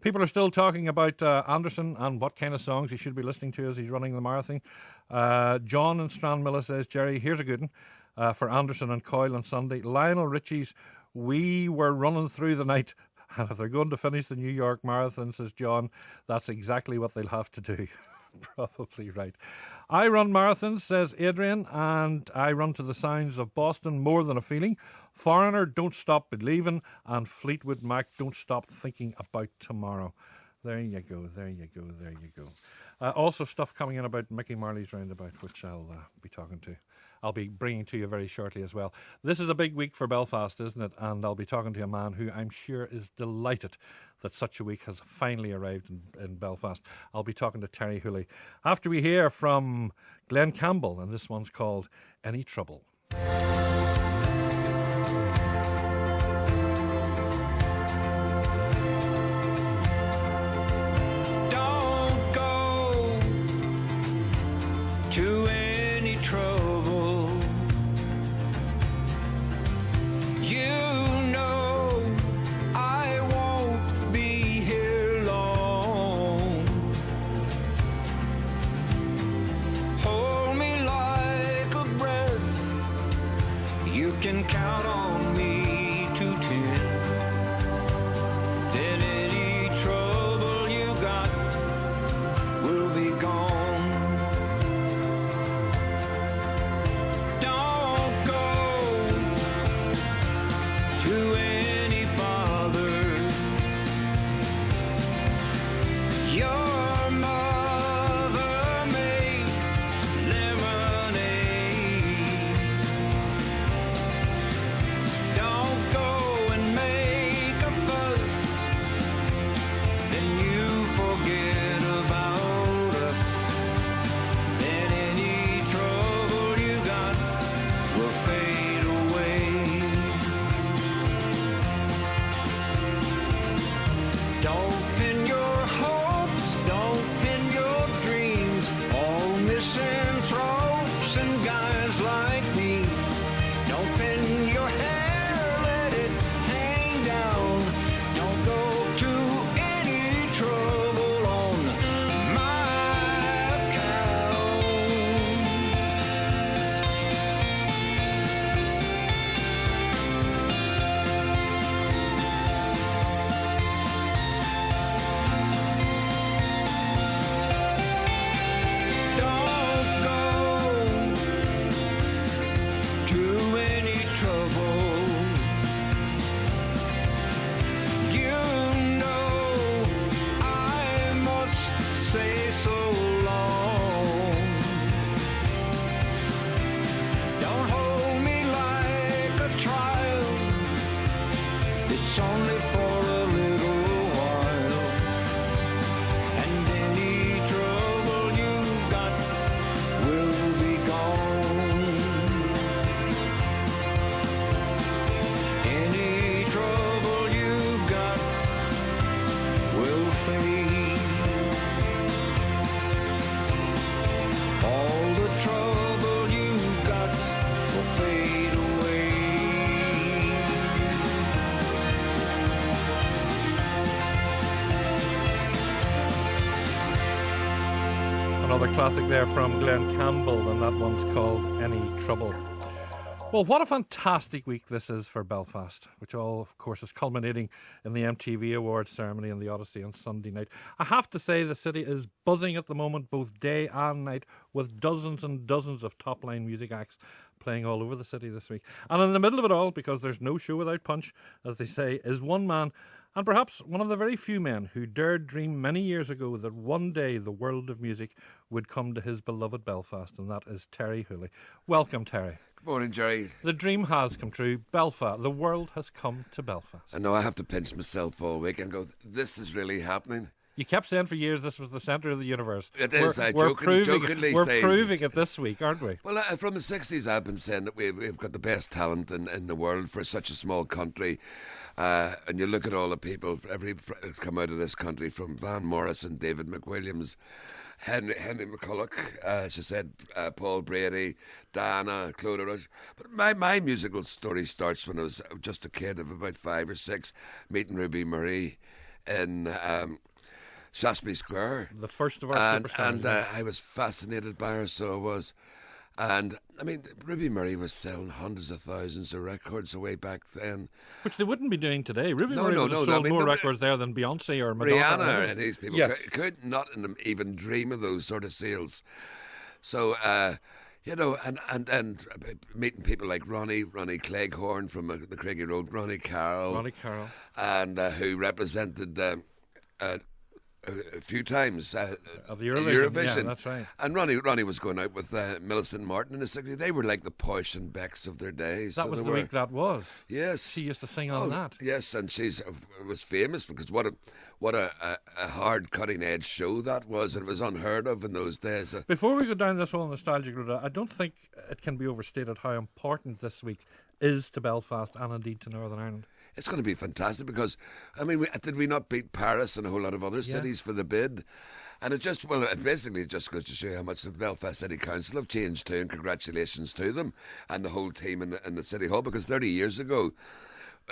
People are still talking about Anderson and what kind of songs he should be listening to as he's running the marathon. John in Stranmilla says, Gerry, here's a good one for Anderson and Coyle on Sunday. Lionel Richie's We Were Running Through the Night. And if they're going to finish the New York Marathon, says John, that's exactly what they'll have to do. Probably right. I run marathons, says Adrian, and I run to the sounds of Boston, More Than a Feeling, Foreigner, Don't Stop Believing, and Fleetwood Mac, Don't Stop Thinking About Tomorrow. There you go, there you go, there you go. Also stuff coming in about Mickey Marley's Roundabout, which I'll be talking to. I'll be bringing to you very shortly as well. This is a big week for Belfast, isn't it? And I'll be talking to a man who I'm sure is delighted that such a week has finally arrived in Belfast. I'll be talking to Terry Hooley after we hear from Glenn Campbell, and this one's called Any Trouble. Don't go to any trouble. You know I won't be here long. Hold me like a breath Another classic there from Glenn Campbell, and that one's called Any Trouble. Well, what a fantastic week this is for Belfast, which all, of course, is culminating in the MTV Awards ceremony in the Odyssey on Sunday night. I have to say the city is buzzing at the moment, both day and night, with dozens and dozens of top-line music acts playing all over the city this week. And in the middle of it all, because there's no show without punch, as they say, is one man, and perhaps one of the very few men who dared dream many years ago that one day the world of music would come to his beloved Belfast, and that is Terry Hooley. Welcome, Terry. Good morning, Gerry. The dream has come true. Belfast, the world has come to Belfast. I know I have to pinch myself all week and go, this is really happening. You kept saying for years this was the centre of the universe. It is. We're Jokingly say. We're proving it this week, aren't we? Well, from the 60s I've been saying that we've got the best talent in the world for such a small country. And you look at all the people come out of this country, from Van Morrison, David McWilliams, Henry McCulloch, as you said, Paul Brady, Diana, Claude Rush. But my musical story starts when I was just a kid of about 5 or 6, meeting Ruby Marie in Shaftesbury Square. The first of our superstars. And I was fascinated by her, so I was. And, I mean, Ruby Murray was selling hundreds of thousands of records way back then. Which they wouldn't be doing today. Ruby Murray would have sold more records there than Beyonce or Madonna. Rihanna and these people could not even dream of those sort of sales. So, you know, and meeting people like Ronnie Cleghorn from the Craigie Road, Ronnie Carroll. And who represented a few times of the Eurovision. Yeah, that's right. And Ronnie was going out with Millicent Martin in the 60s. They were like the Posh and Becks of their days. That was the week that was. Yes. She used to sing on that. Yes, and she was famous because what a hard cutting edge show that was, and it was unheard of in those days. Before we go down this whole nostalgic route, I don't think it can be overstated how important this week is to Belfast and indeed to Northern Ireland. It's going to be fantastic because, I mean, did we not beat Paris and a whole lot of other cities for the bid? And it basically just goes to show you how much the Belfast City Council have changed too, and congratulations to them and the whole team in the City Hall, because 30 years ago,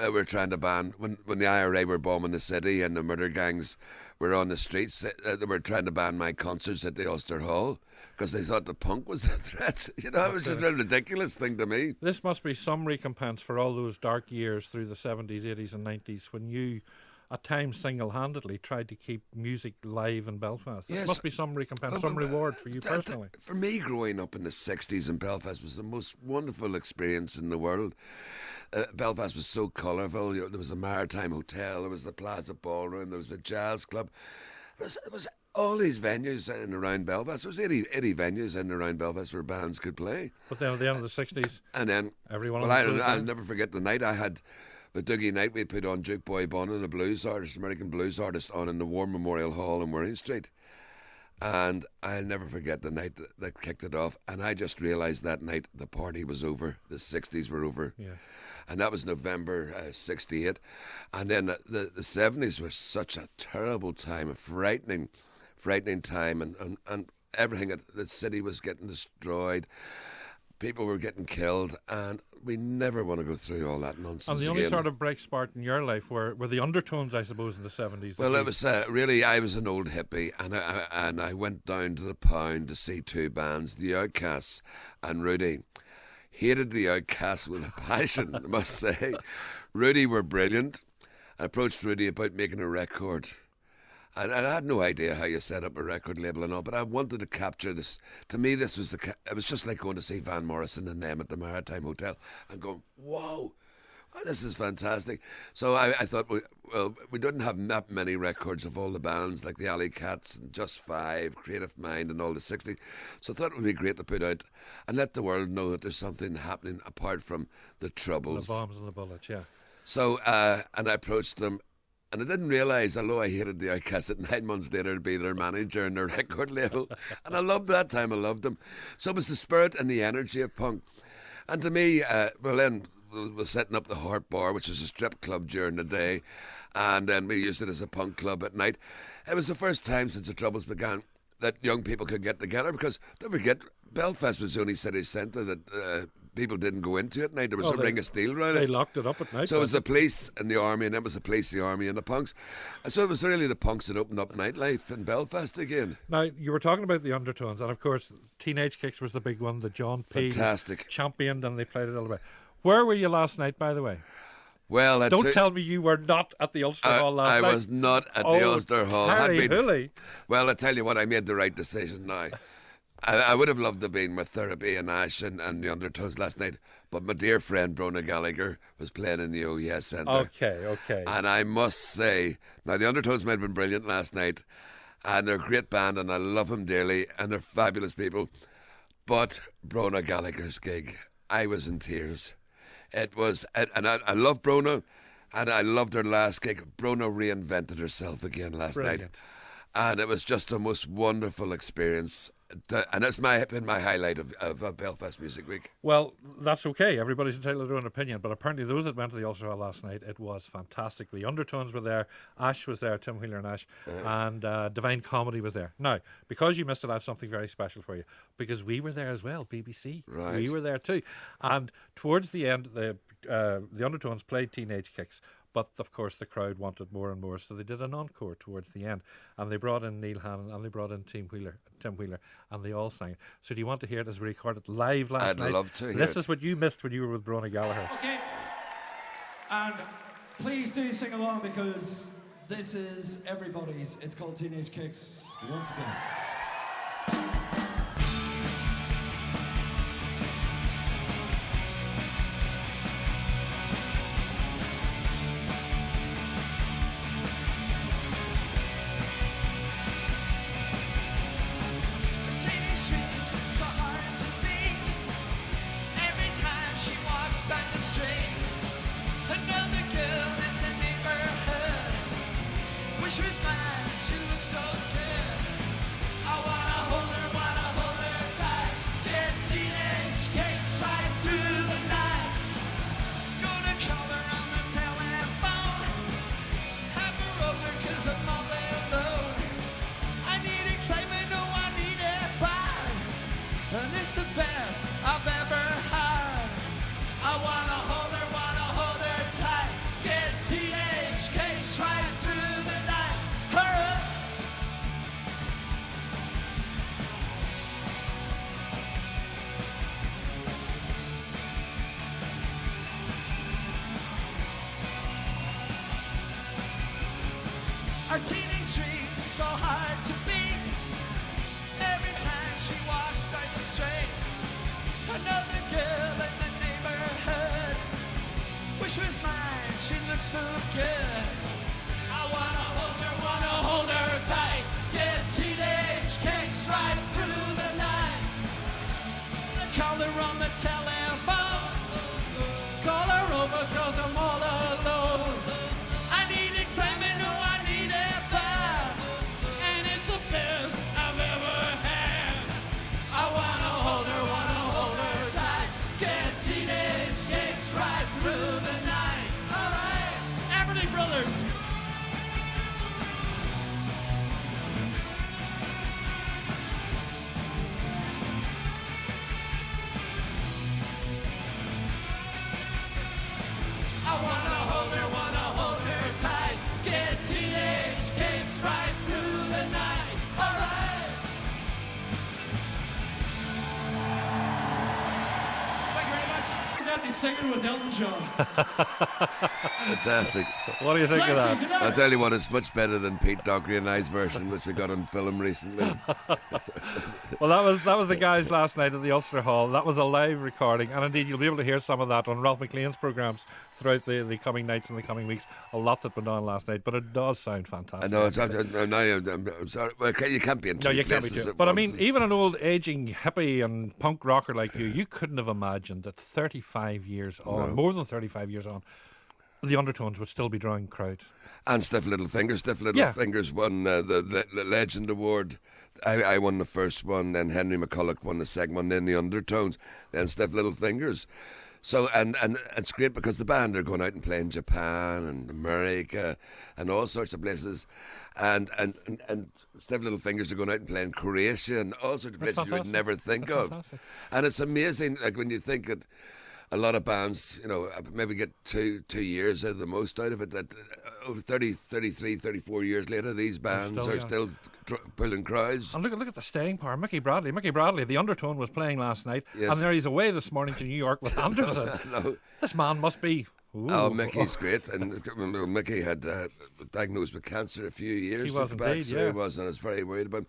we were trying to ban, when the IRA were bombing the city and the murder gangs were on the streets, they were trying to ban my concerts at the Ulster Hall because they thought the punk was a threat. You know, it was a ridiculous thing to me. This must be some recompense for all those dark years through the 70s, 80s and 90s when you, at times single-handedly, tried to keep music live in Belfast. This must be some recompense, some reward for you personally. For me, growing up in the 60s in Belfast was the most wonderful experience in the world. Belfast was so colourful. There was a Maritime Hotel, there was the Plaza Ballroom, there was a jazz club. It was all these venues in and around Belfast. There was 80 venues in and around Belfast where bands could play. But then at the end of the 60s, and then everyone. I'll never forget the night I had with Dougie Knight. We put on Duke Boy Bonham, a blues artist, American blues artist, on in the War Memorial Hall in Warren Street. And I'll never forget the night that kicked it off. And I just realised that night the party was over. The 60s were over. Yeah. And that was November 68. And then the 70s were such a terrible time, a frightening time. And everything, the city was getting destroyed. People were getting killed. And we never want to go through all that nonsense And the again. only sort of break spark in your life were the undertones, I suppose, in the 70s. Well, it was really, I was an old hippie, and I went down to the Pound to see two bands, the Outcasts and Rudy. Hated the Outcasts with a passion, I must say. Rudy were brilliant. I approached Rudy about making a record. And I had no idea how you set up a record label and all, but I wanted to capture this. To me, this was it was just like going to see Van Morrison and them at the Maritime Hotel and going, whoa, this is fantastic. So I thought, we didn't have that many records of all the bands, like the Alley Cats and Just Five, Creative Mind and all the 60s. So I thought it would be great to put out and let the world know that there's something happening apart from the Troubles. The bombs and the bullets, yeah. So, and I approached them. And I didn't realise, although I hated the Outcasts, that 9 months later to be their manager and their record label. And I loved that time, I loved them. So it was the spirit and the energy of punk. And to me, then we was setting up the Harp Bar, which was a strip club during the day. And then we used it as a punk club at night. It was the first time since the Troubles began that young people could get together because, don't forget, Belfast was the only city centre that people didn't go into at night. There was Oh, a they- ring of steel around it. They locked it up at night. So it was didn't the police and the army, and then it was the police, the army, and the punks. And so it was really the punks that opened up nightlife in Belfast again. Now, you were talking about the Undertones, and of course, Teenage Kicks was the big one that John Peel Fantastic. championed, and they played it all the way. Where were you last night, by the way? Well, Don't tell me you were not at the Ulster Hall last I night. was not at Oh, the Ulster Hall. Had Harry been- Hooley. Well, I tell you what, I made the right decision now. I would have loved to have been with Therapy and Ash and the Undertones last night, but my dear friend Brona Gallagher was playing in the OES Centre. Okay. And I must say, now the Undertones might have been brilliant last night, and they're a great band, and I love them dearly, and they're fabulous people. But Brona Gallagher's gig, I was in tears. It was, and I love Brona, and I loved her last gig. Brona reinvented herself again last night, Brilliant. and it was just a most wonderful experience. And it's been my highlight of Belfast Music Week. Well, that's okay. Everybody's entitled to their own opinion. But apparently, those that went to the Ulster Hall last night, it was fantastic. The Undertones were there, Ash was there, Tim Wheeler and Ash, and Divine Comedy was there. Now, because you missed it, I have something very special for you. Because we were there as well, BBC. Right. We were there too. And towards the end, the Undertones played Teenage Kicks. But of course, the crowd wanted more and more, so they did an encore towards the end, and they brought in Neil Hannon and they brought in Tim Wheeler, and they all sang it. So, do you want to hear it as we recorded live last night? I'd love to hear This it. is what you missed when you were with Brona Gallagher. Okay. And please do sing along because this is everybody's. It's called Teenage Kicks once again. Teenage dreams so hard to beat. Every time she walks down the street, another girl in the neighborhood. Wish was mine, she looks so good. I wanna hold her tight. Get teenage kicks right through the night. Gonna call her on the telephone. Have her over 'cause I'm all alone. I need excitement, no, I need it bad. And it's the best I've ever had. I wanna hold her tight. Get teenage kicks right through the night. Hurry! Our teenage dreams so hard to beat. Every time she walks down the street, another girl in the neighborhood. Wish was mine, she looks so good. I wanna hold her tight. Get teenage kicks right through the night. I call her on the telephone. Call her over 'cause I'm all alone. I need excitement, no, I need it bad. And it's the best I've ever had. I wanna hold her tight. Get teenage kicks right through the night. Alright, Everly Brothers. I wanna hold her tight. Get teenage kicks right through the night. Alright. Thank you very much. We're gonna be singing with Elton John. Fantastic. What do you think of that? I tell you what, it's much better than Pete Dockery and I's version, which we got on film recently. Well, that was the guys last night at the Ulster Hall. That was a live recording, and indeed you'll be able to hear some of that on Ralph McLean's programmes throughout the coming nights and the coming weeks. A lot that went on last night, but it does sound fantastic. I know. I'm sorry. Well, you can't be in two No, you can't be places too. at But I once. mean, even an old aging hippie and punk rocker like you couldn't have imagined that 35 years on, No. more than 35 years on, the Undertones would still be drawing crowds. And Stiff Little Fingers. Stiff Little Yeah. Fingers won the Legend Award. I won the first one, then Henry McCulloch won the second one, then the Undertones, then Stiff Little Fingers. So and it's great because the band are going out and playing Japan and America and all sorts of places, and Stiff Little Fingers are going out and playing Croatia and all sorts of That's places you would fantastic. never think That's of. fantastic. And it's amazing, like when you think that a lot of bands, maybe get 2 years out of the most out of it, that over 30, 33, 34 years later, these bands are still pulling crowds. And look at the staying power. Mickey Bradley, the Undertone was playing last night, Yes. and there he's away this morning to New York with Anderson. No. This man must be. Ooh. Oh, Mickey's great. And Mickey had diagnosed with cancer a few years He was back, indeed, so yeah. he was, and I was very worried about him.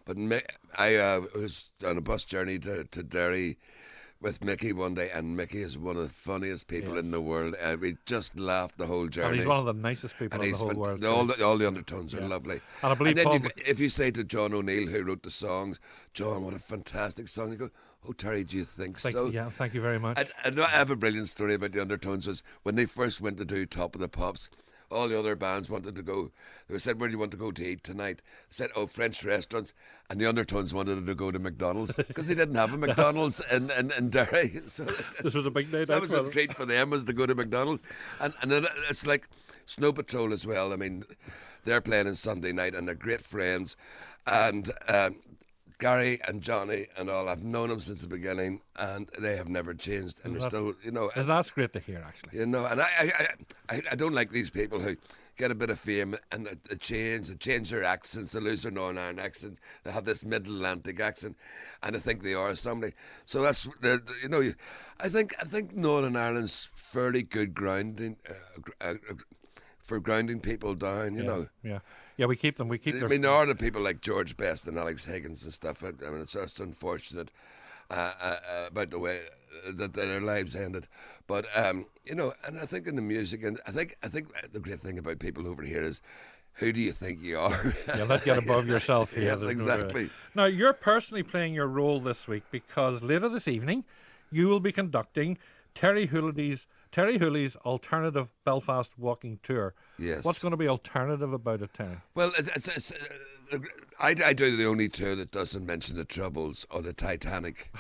But I was on a bus journey to Derry with Mickey one day, and Mickey is one of the funniest people in the world. We just laughed the whole journey. And he's one of the nicest people And in the he's whole world. All the undertones are Yeah. lovely. And I believe then Paul- if you say to John O'Neill, who wrote the songs, John, what a fantastic song, you go, oh, Terry, do you think so? Thank you very much. I have a brilliant story about the Undertones. Was when they first went to do Top of the Pops, all the other bands wanted to go. They said, where do you want to go to eat tonight? They said, oh, French restaurants. And the Undertones wanted to go to McDonald's because they didn't have a McDonald's in Derry. So this was a big night that out was for a them. treat for them, was to go to McDonald's. And then it's like Snow Patrol as well. I mean, they're playing on Sunday night and they're great friends. And Gary and Johnny and all, I've known them since the beginning, and they have never changed, and they're still, And that's great to hear, actually. and I don't like these people who get a bit of fame and they change their accents, they lose their Northern Ireland accent, they have this Mid-Atlantic accent, and they think they are somebody. So that's, I think Northern Ireland's fairly good grounding for grounding people down, you know. Yeah, we keep them. We keep I their. mean, there are the people like George Best and Alex Higgins and stuff. I mean, it's just unfortunate about the way that their lives ended. But and I think in the music, and I think the great thing about people over here is, who do you think you are? Yeah, let's get above yourself here. Yes, There's no exactly. doubt. Now, you're personally playing your role this week because later this evening, you will be conducting Terry Hooley's alternative Belfast walking tour. Yes. What's going to be alternative about it, Terry? Well, I do the only tour that doesn't mention the Troubles or the Titanic.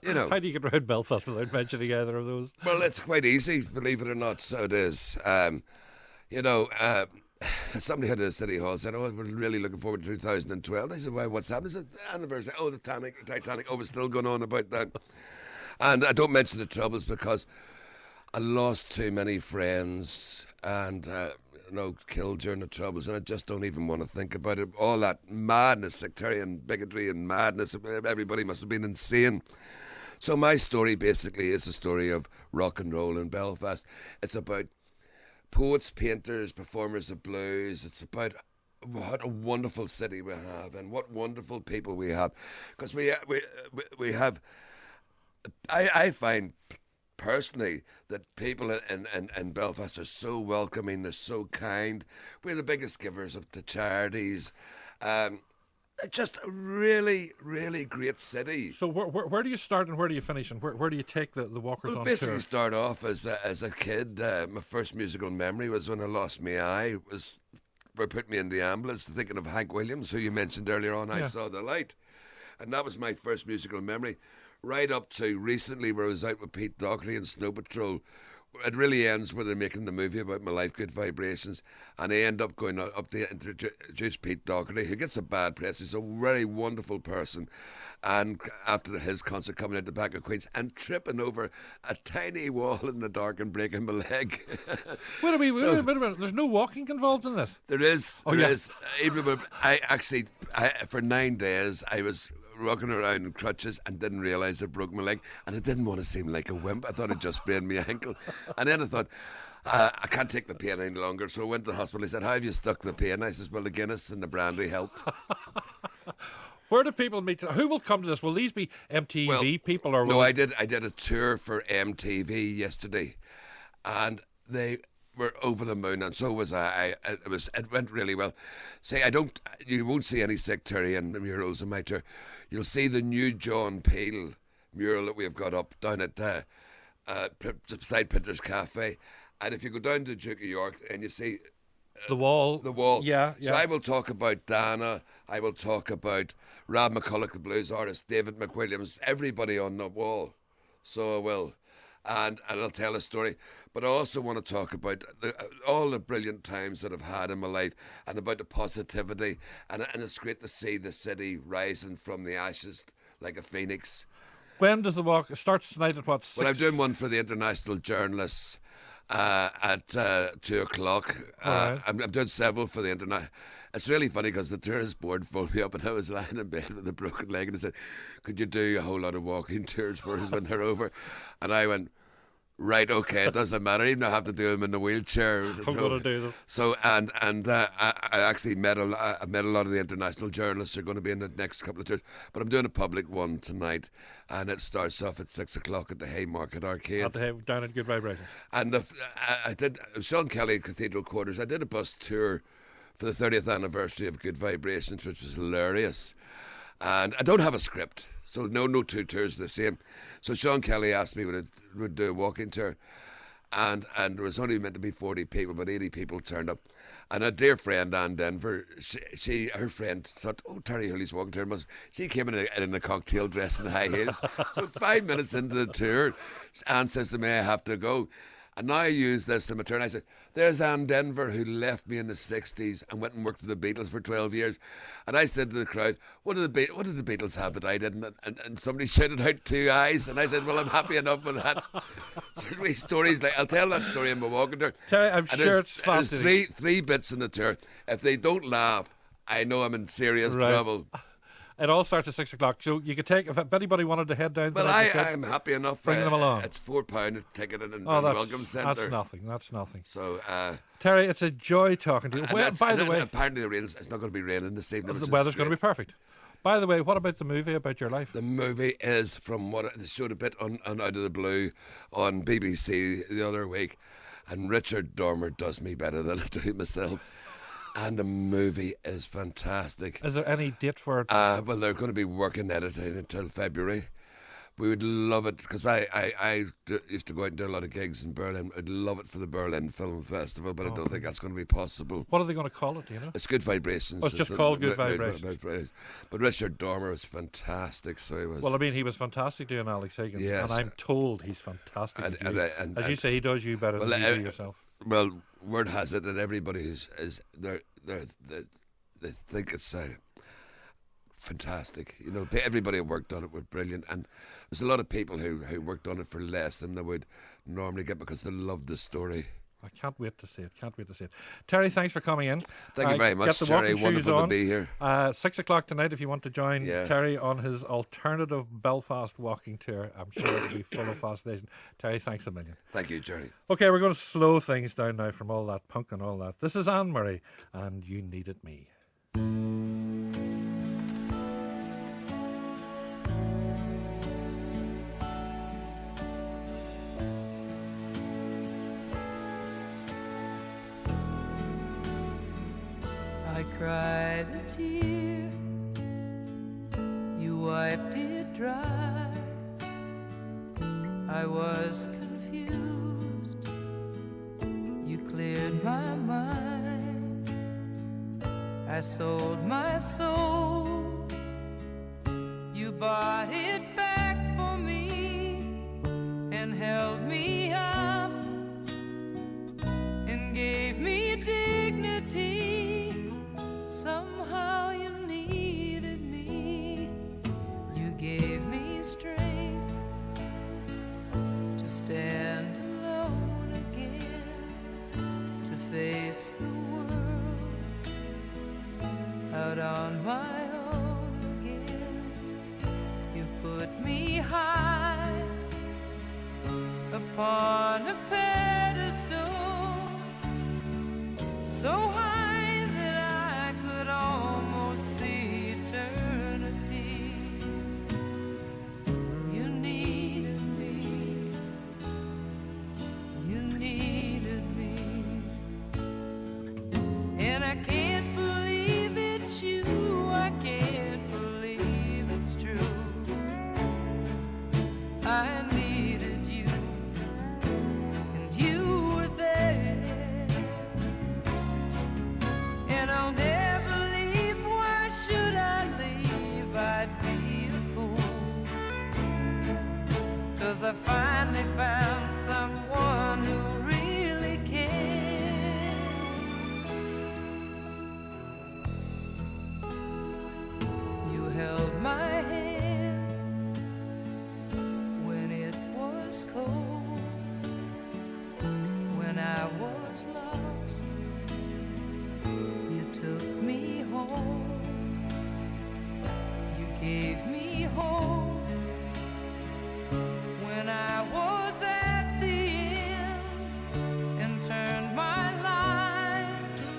How do you get around Belfast without mentioning either of those? Well, it's quite easy, believe it or not. So it is. Somebody at the City Hall said, "Oh, we're really looking forward to 2012." I said, "Why? What's happening?" Is it the anniversary? Oh, the Titanic. Oh, we're still going on about that. And I don't mention the Troubles because I lost too many friends and killed during the Troubles, and I just don't even want to think about it. All that madness, sectarian bigotry and madness, everybody must have been insane. So my story basically is a story of rock and roll in Belfast. It's about poets, painters, performers of blues. It's about what a wonderful city we have and what wonderful people we have. Because we have... I find personally that people in Belfast are so welcoming, they're so kind. We're the biggest givers to charities. Just a really, really great city. So where do you start and where do you finish, and where do you take the walkers Well, on basically tour? start off as a kid. My first musical memory was when I lost my eye. They put me in the ambulance, thinking of Hank Williams, who you mentioned earlier on. I Yeah. saw the light, and that was my first musical memory. Right up to recently, where I was out with Pete Doherty and Snow Patrol. It really ends where they're making the movie about my life, Good Vibrations, and I end up going up to introduce Pete Doherty, who gets a bad press. He's a very wonderful person, and after his concert, coming out the back of Queen's and tripping over a tiny wall in the dark and breaking my leg. Wait a minute. There's no walking involved in this. There is. Oh, There yeah. is. Even with, for 9 days, I was rocking around in crutches and didn't realise I broke my leg, and I didn't want to seem like a wimp. I thought I'd just sprained my ankle, and then I thought, I can't take the pain any longer, so I went to the hospital. He said, "How have you stuck the pain?" I says, "Well, the Guinness and the brandy helped." Where do people meet? Who will come to this? Will these be MTV people or No, will I did a tour for MTV yesterday, and they were over the moon, and so was I. It went really well. Say, you won't see any sectarian murals in my tour. You'll see the new John Peel mural that we have got up down at beside Pinter's Cafe, and if you go down to Duke of York and you see the wall. Yeah. So I will talk about Dana. I will talk about Rob McCulloch, the blues artist, David McWilliams, everybody on the wall. So I will. and I'll tell a story. But I also want to talk about all the brilliant times that I've had in my life, and about the positivity, and it's great to see the city rising from the ashes like a phoenix. When does the walk? It starts tonight at what? 6? Well, I'm doing one for the international journalists at 2 o'clock. Right. I'm doing several for the internet. It's really funny because the tourist board phoned me up and I was lying in bed with a broken leg and they said, could you do a whole lot of walking tours for us when they're over? And I went, right, okay, it doesn't matter. Even though I have to do them in the wheelchair. I'm going to do them. So, and I actually met a lot of the international journalists who are going to be in the next couple of tours. But I'm doing a public one tonight, and it starts off at 6 o'clock at the Haymarket Arcade. Down at Good Vibrations. And I did Sean Kelly Cathedral Quarters. I did a bus tour for the 30th anniversary of Good Vibrations, which was hilarious. And I don't have a script, so no two tours are the same. So Sean Kelly asked me would do a walking tour, and there was only meant to be 40 people, but 80 people turned up. And a dear friend, Ann Denver, her friend thought, oh, Terry Hooley's walking tour. She came in a cocktail dress and high heels. So 5 minutes into the tour, Ann says to me, I have to go. And now I use this in my turn. I said, there's Ann Denver who left me in the 60s and went and worked for the Beatles for 12 years. And I said to the crowd, what did the Beatles have that I didn't? And somebody shouted out 2 eyes. And I said, well, I'm happy enough with that. Certainly stories like, I'll tell that story in my walking tour. Terry, I'm sure it's fascinating. There's three bits in the tour. If they don't laugh, I know I'm in serious trouble. It all starts at 6 o'clock, so you could take, if anybody wanted to head down to I'm happy enough. Bring them along. It's £4 a ticket in the Welcome Centre. That's nothing. So, Terry, it's a joy talking to you. Well, by the way, apparently it's not going to be raining this evening. The weather's going to be perfect. By the way, what about the movie about your life? The movie is from what they showed a bit on Out of the Blue on BBC the other week, and Richard Dormer does me better than I do myself. And the movie is fantastic. Is there any date for it? Well, they're going to be working editing until February. We would love it, because I used to go out and do a lot of gigs in Berlin. I'd love it for the Berlin Film Festival, but I don't think that's going to be possible. What are they going to call it, do you know? It's Good Vibrations. Oh, it's just called Good Vibrations. But Richard Dormer was fantastic, so he was. Well, I mean, he was fantastic doing Alex Higgins, and I'm told he's fantastic. And as you say, he does you better than you do yourself. Well, word has it that everybody they think it's fantastic. You know, everybody who worked on it were brilliant, and there's a lot of people who worked on it for less than they would normally get because they loved the story. I can't wait to see it. Terry, thanks for coming in. Thank you very much, Gerry. Wonderful to be here. 6 o'clock tonight if you want to join Terry on his alternative Belfast walking tour. I'm sure it'll be full of fascination. Terry, thanks a million. Thank you, Gerry. Okay, we're going to slow things down now from all that punk and all that. This is Anne Murray, and You Needed Me. I cried a tear, you wiped it dry. I was confused, you cleared my mind. I sold my soul, you bought it back for me and held me up and gave me dignity. Somehow you needed me. You gave me strength to stand alone again, to face the world out on my own again. You put me high upon a pedestal, so high almost see eternity. You needed me. You needed me. And I can't believe it's you. I can't believe it's true. I needed you, and you were there. 'cause I finally found someone who really cares. You held my hand when it was cold, when I was lost. You took me home, you gave me hope when I was at the end, and turned my life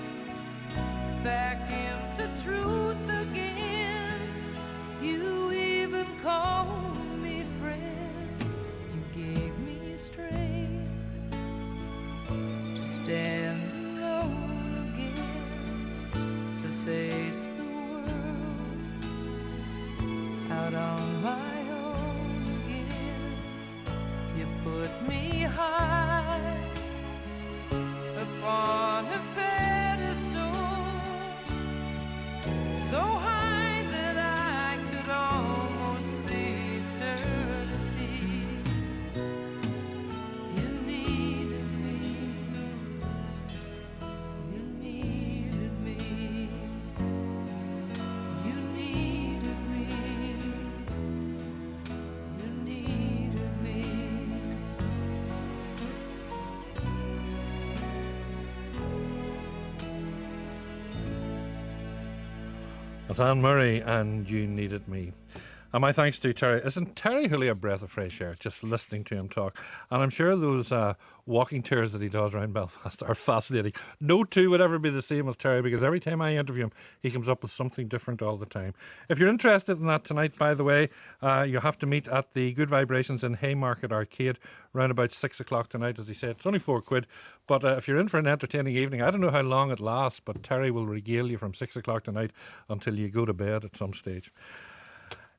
back into truth again. You even called me friend, you gave me strength to stand alone again, to face the world out on my own again. You put me high upon a pedestal, so high that I could almost see eternity. You needed me, you needed me, you needed me, you needed me. That's Anne Murray and You Needed Me. And my thanks to Terry. Isn't Terry Hooley a breath of fresh air, just listening to him talk? And I'm sure those walking tours that he does around Belfast are fascinating. No two would ever be the same as Terry, because every time I interview him, he comes up with something different all the time. If you're interested in that tonight, by the way, you have to meet at the Good Vibrations in Haymarket Arcade around about 6 o'clock tonight, as he said. It's only £4. But if you're in for an entertaining evening, I don't know how long it lasts, but Terry will regale you from 6 o'clock tonight until you go to bed at some stage.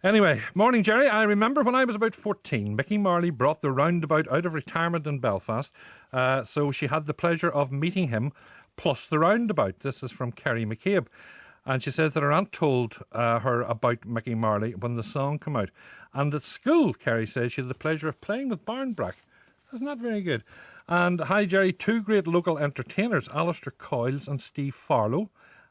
Anyway, morning, Gerry. I remember when I was about 14, Mickey Marley brought the roundabout out of retirement in Belfast, so she had the pleasure of meeting him, plus the roundabout. This is from Kerry McCabe. And she says that her aunt told her about Mickey Marley when the song came out. And at school, Kerry says, she had the pleasure of playing with Barnbrack. Isn't that very good? And hi, Gerry, two great local entertainers, Alistair Coyles and Steve Farlow,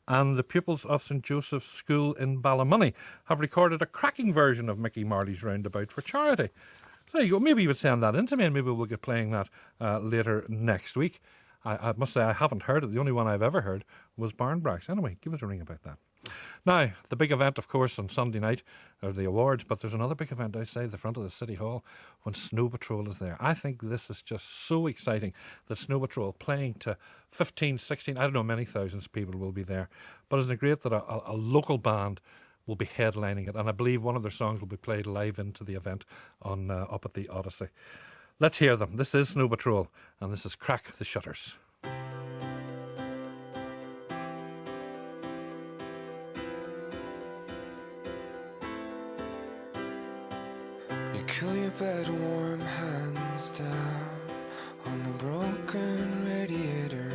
and the pupils of St Joseph's School in Ballymoney have recorded a cracking version of Mickey Marley's Roundabout for charity. So there you go. Maybe you would send that in to me, and maybe we'll get playing that later next week. I must say I haven't heard it. The only one I've ever heard was Barnbrack's. Anyway, give us a ring about that. Now, the big event, of course, on Sunday night are the awards, but there's another big event outside the front of the City Hall when Snow Patrol is there. I think this is just so exciting that Snow Patrol playing to 15, 16, I don't know, many thousands of people will be there. But isn't it great that a local band will be headlining it? And I believe one of their songs will be played live into the event on up at the Odyssey. Let's hear them. This is Snow Patrol, and this is Crack the Shutters. You cool your bed warm, hands down on the broken radiator.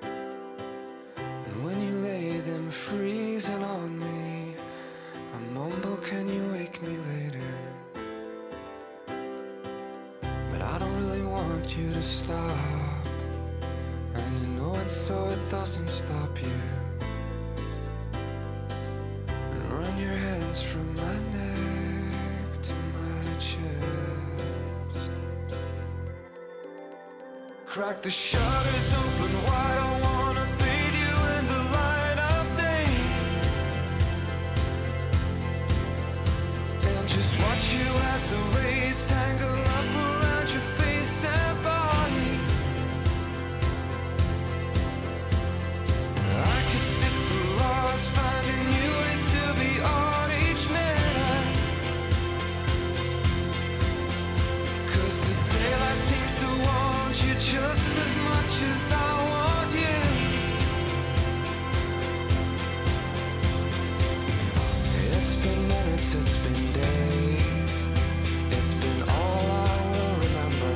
And when you lay them freezing on me, I mumble, can you wake me later? But I don't really want you to stop, and you know it so it doesn't stop you. And run your hands from my neck to my chest. Crack the shutters open wide, I wanna bathe you in the light of day, and just watch you as the rays tangle up around your face and body. I could sit for hours finding new ways to be on each minute, 'cause the daylight seems to want you just as much as I want you. It's been minutes, it's been days, it's been all I will remember.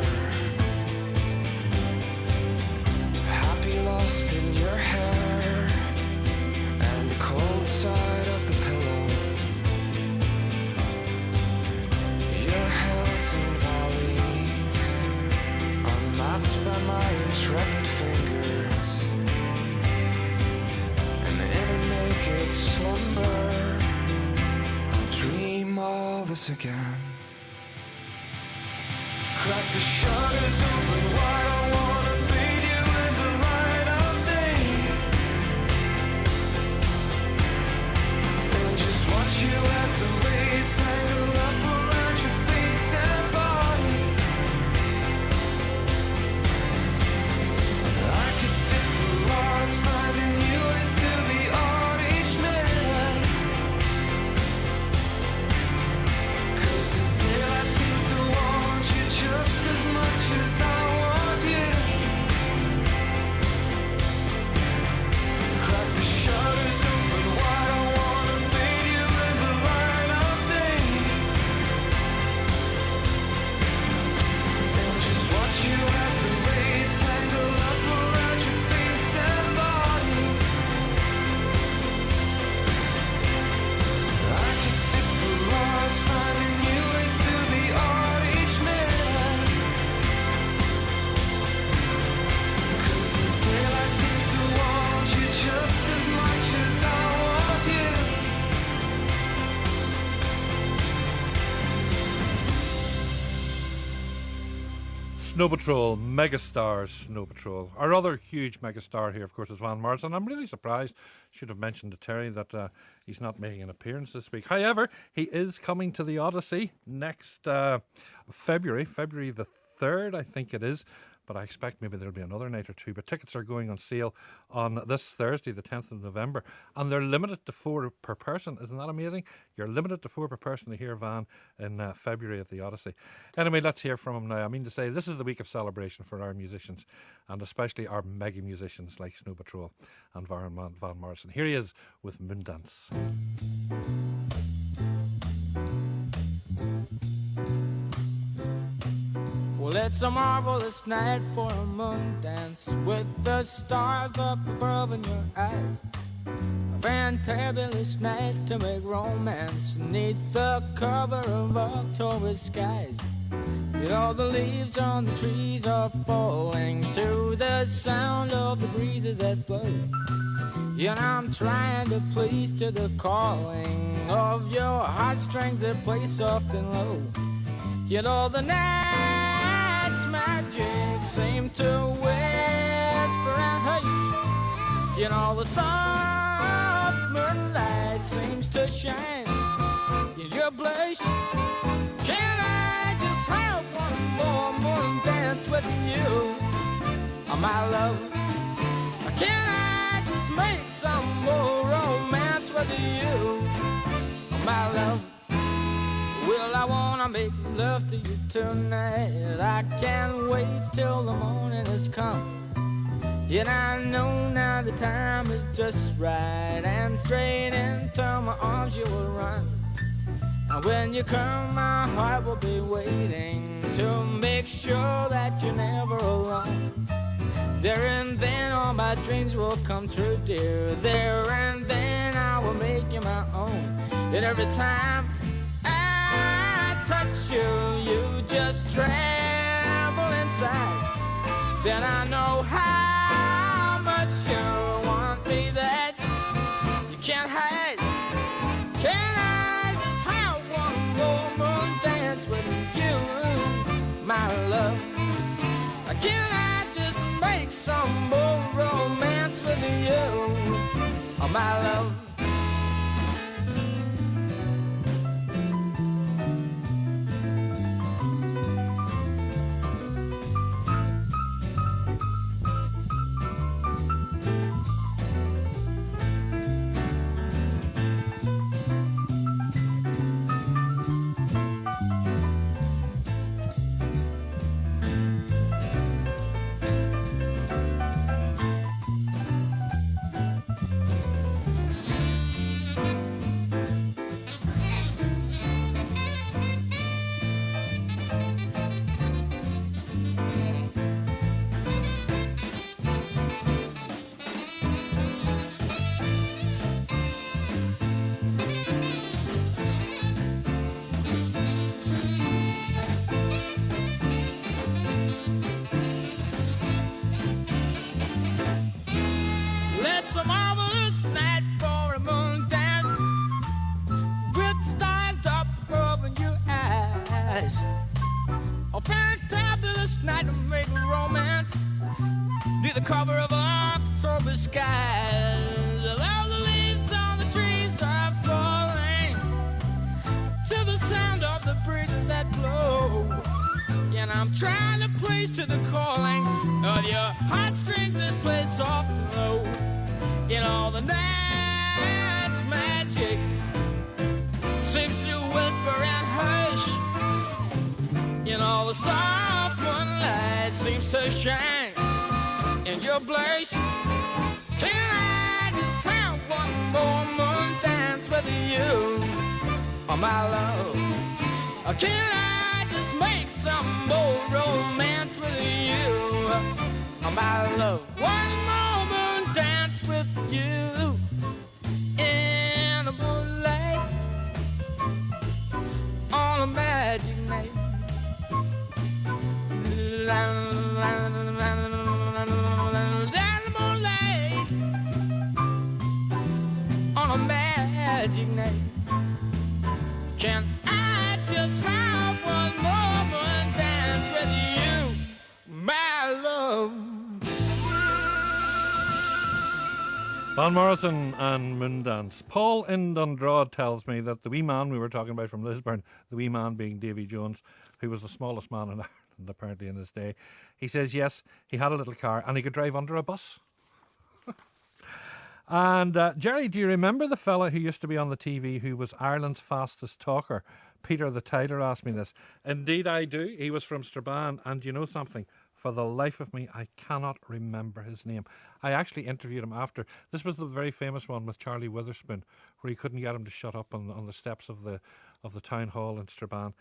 Happy lost in your hair and the cold side of the pillow. Your hair all this again. Crack the shutters open wide, I wanna bathe you in the light of day. And just watch you as the waves tangle up around your face and body. I could sit for hours finding new ways to be on each minute. 'Cause the daylight seems to want you just as much as I want you. Crack the shutters open wide, I wanna bathe you in the light of day. And just watch you as the rays tangle up around your face and body. I could sit for hours finding new ways to be on each minute. 'Cause the daylight seems to want you just as much as I want you. Snow Patrol, megastars, Snow Patrol. Our other huge megastar here, of course, is Van Morrison. I'm really surprised, should have mentioned to Terry, that he's not making an appearance this week. However, he is coming to the Odyssey next February the 3rd, I think it is. But I expect maybe there'll be another night or two. But tickets are going on sale on this Thursday, the 10th of November. And they're limited to 4 per person. Isn't that amazing? You're limited to 4 per person to hear Van in February at the Odyssey. Anyway, let's hear from him now. I mean to say, this is the week of celebration for our musicians, and especially our mega musicians like Snow Patrol and Van Morrison. Here he is with Moondance. Well, it's a marvelous night for a moon dance with the stars up above in your eyes. A fantabulous night to make romance neath the cover of October skies. You know the leaves on the trees are falling to the sound of the breezes that blow. You know I'm trying to please to the calling of your heartstrings that play soft and low. You know the night's magic seem to whisper and hush. You know the soft moonlight seems to shine in your blush. Can I just have one more moon dance with you, oh, my love? Can I just make some more romance with you, oh, my love? Well, I wanna make love to you tonight. I can't wait till the morning has come. Yet I know now the time is just right, and straight into my arms you will run. And when you come, my heart will be waiting to make sure that you're never alone. There and then all my dreams will come true, dear. There and then I will make you my own. And every time touch you, you just tremble inside. Then I know how much you want me that you can't hide. Can I just have one more moon dance with you, my love? Can I just make some more romance with you, oh, my love? skies. A fantabulous night to make romance. Near the cover of October skies. All the leaves on the trees are falling to the sound of the breezes that blow. And I'm trying to place to the calling of your heartstrings that play soft and low. In all the night's magic seems to whisper and hush. In all the soft moonlight seems to shine in your blush. Can I just have one more moon dance with you, oh my love? Or can I just make some more romance with you, oh my love? One more moon dance with you in the moonlight on a magic night. On a magic night, can I just have one moment dance with you, my love? Van Morrison and Moondance. Paul in Dundrod tells me that the wee man we were talking about from Lisburn, the wee man being Davy Jones, who was the smallest man in Ireland apparently in his day, he says yes, he had a little car and he could drive under a bus. And Gerry, do you remember the fella who used to be on the TV who was Ireland's fastest talker? Peter the Tiler asked me this. Indeed I do. He was from Strabane, and you know something? For the life of me, I cannot remember his name. I actually interviewed him after. This was the very famous one with Charlie Witherspoon, where he couldn't get him to shut up on the steps of the town hall in Strabane.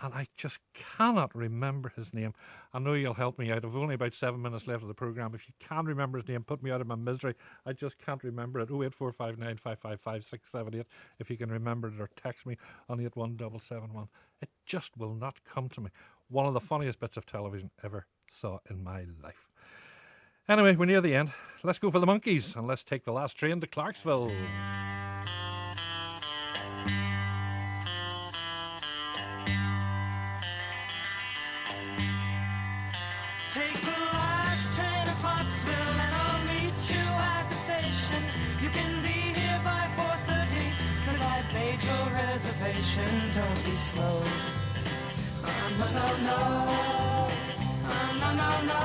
And I just cannot remember his name. I know you'll help me out. I've only about 7 minutes left of the programme. If you can remember his name, put me out of my misery. I just can't remember it. 08459 555 678 if you can remember it, or text me on 81771. It just will not come to me. One of the funniest bits of television ever saw in my life. Anyway, we're near the end. Let's go for the Monkeys and let's take the last train to Clarksville. Take the last train to Clarksville and I'll meet you at the station. You can be here by 4:30 cause I've made your reservation. Don't be slow. No, no, no. No, no, no.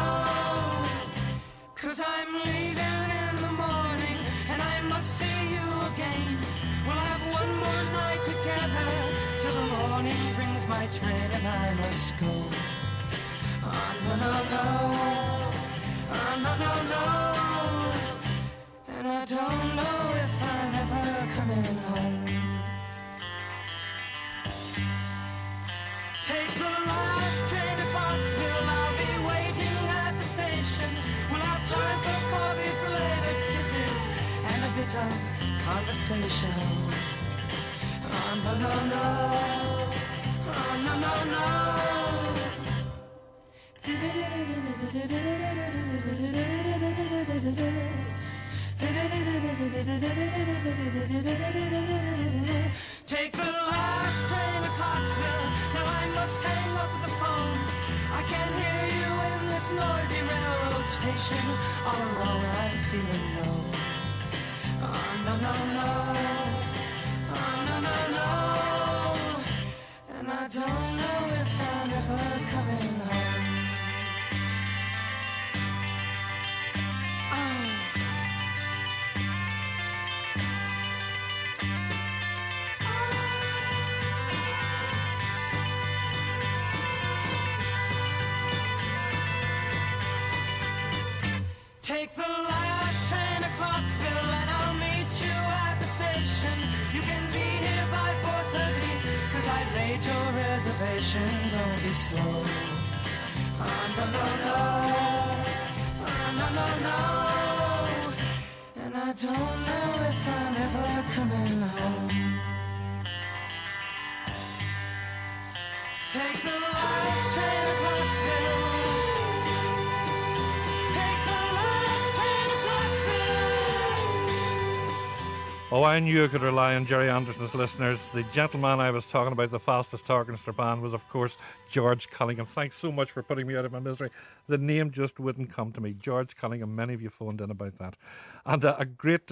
Cause I'm leaving in the morning and I must see you again. We'll have one more night together till the morning brings my train and I must go. No, no, no. No, no, no. And I don't know if I'm ever coming home. Take the last train to Clarksville. I'll be waiting at the station. We'll have time for coffee, belated kisses, and a bit of conversation. No, no, no. No, no, no. Take the last train to Clarksville. Now I must hang up the phone. I can't hear you in this noisy railroad station. All alone I'm feeling low. No, no, no. No, no, no. And I don't know if I'm ever coming home. Take the last train to Clarksville and I'll meet you at the station. You can be here by 4:30 cause I've made your reservation. Don't be slow. No, no, no. No, no, no. And I don't know if I'm ever coming home. Take the last train to Clarksville. Oh, I knew I could rely on Gerry Anderson's listeners. The gentleman I was talking about, the fastest orchestra band, was, of course, George Cunningham. Thanks so much for putting me out of my misery. The name just wouldn't come to me. George Cunningham, many of you phoned in about that. And a great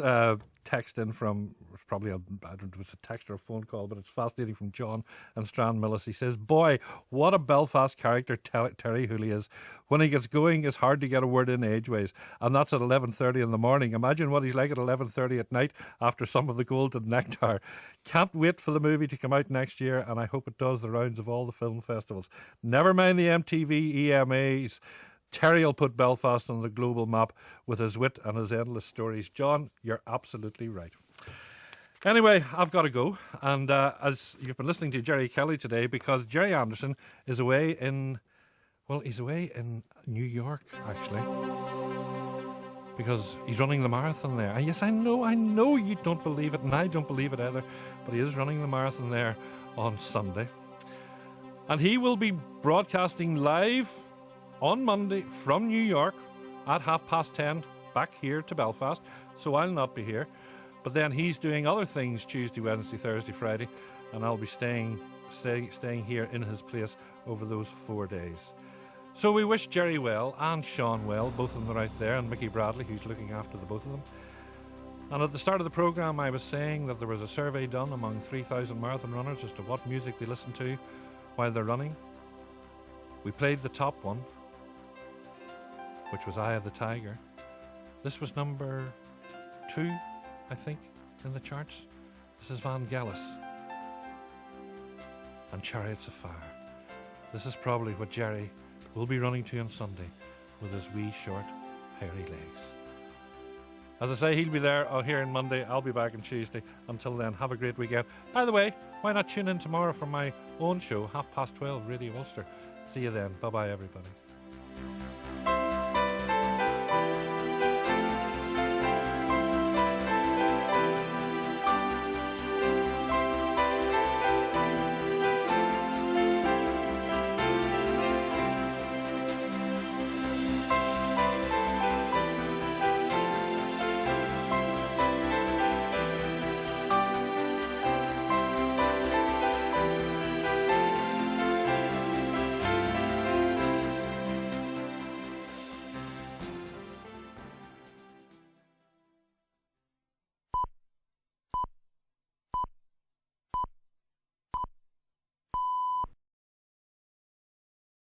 text in from, it's probably, I don't know if it was a text or a phone call, but it's fascinating, from John and Strand Millis. He says, boy, what a Belfast character Terry Hooley is. When he gets going, it's hard to get a word in ageways. And that's at 11:30 in the morning. Imagine what he's like at 11:30 at night after some of the Golden Nectar. Can't wait for the movie to come out next year, and I hope it does the rounds of all the film festivals. Never mind the MTV EMAs. Terry will put Belfast on the global map with his wit and his endless stories. John, you're absolutely right. Anyway, I've got to go. And as you've been listening to Gerry Kelly today, because Gerry Anderson is away in, well, he's away in New York, actually, because he's running the marathon there. And yes, I know you don't believe it, and I don't believe it either, but he is running the marathon there on Sunday. And he will be broadcasting live on Monday from New York at 10:30 back here to Belfast, so I'll not be here. But then he's doing other things Tuesday, Wednesday, Thursday, Friday, and I'll be staying here in his place over those 4 days. So we wish Gerry well and Sean well, both of them are out there, and Mickey Bradley, who's looking after the both of them. And at the start of the programme, I was saying that there was a survey done among 3,000 marathon runners as to what music they listen to while they're running. We played the top one, which was Eye of the Tiger. This was number 2, I think, in the charts. This is Vangelis and Chariots of Fire. This is probably what Gerry will be running to on Sunday with his wee, short, hairy legs. As I say, he'll be there here on Monday. I'll be back on Tuesday. Until then, have a great weekend. By the way, why not tune in tomorrow for my own show, 12:30, Radio Ulster. See you then. Bye-bye, everybody.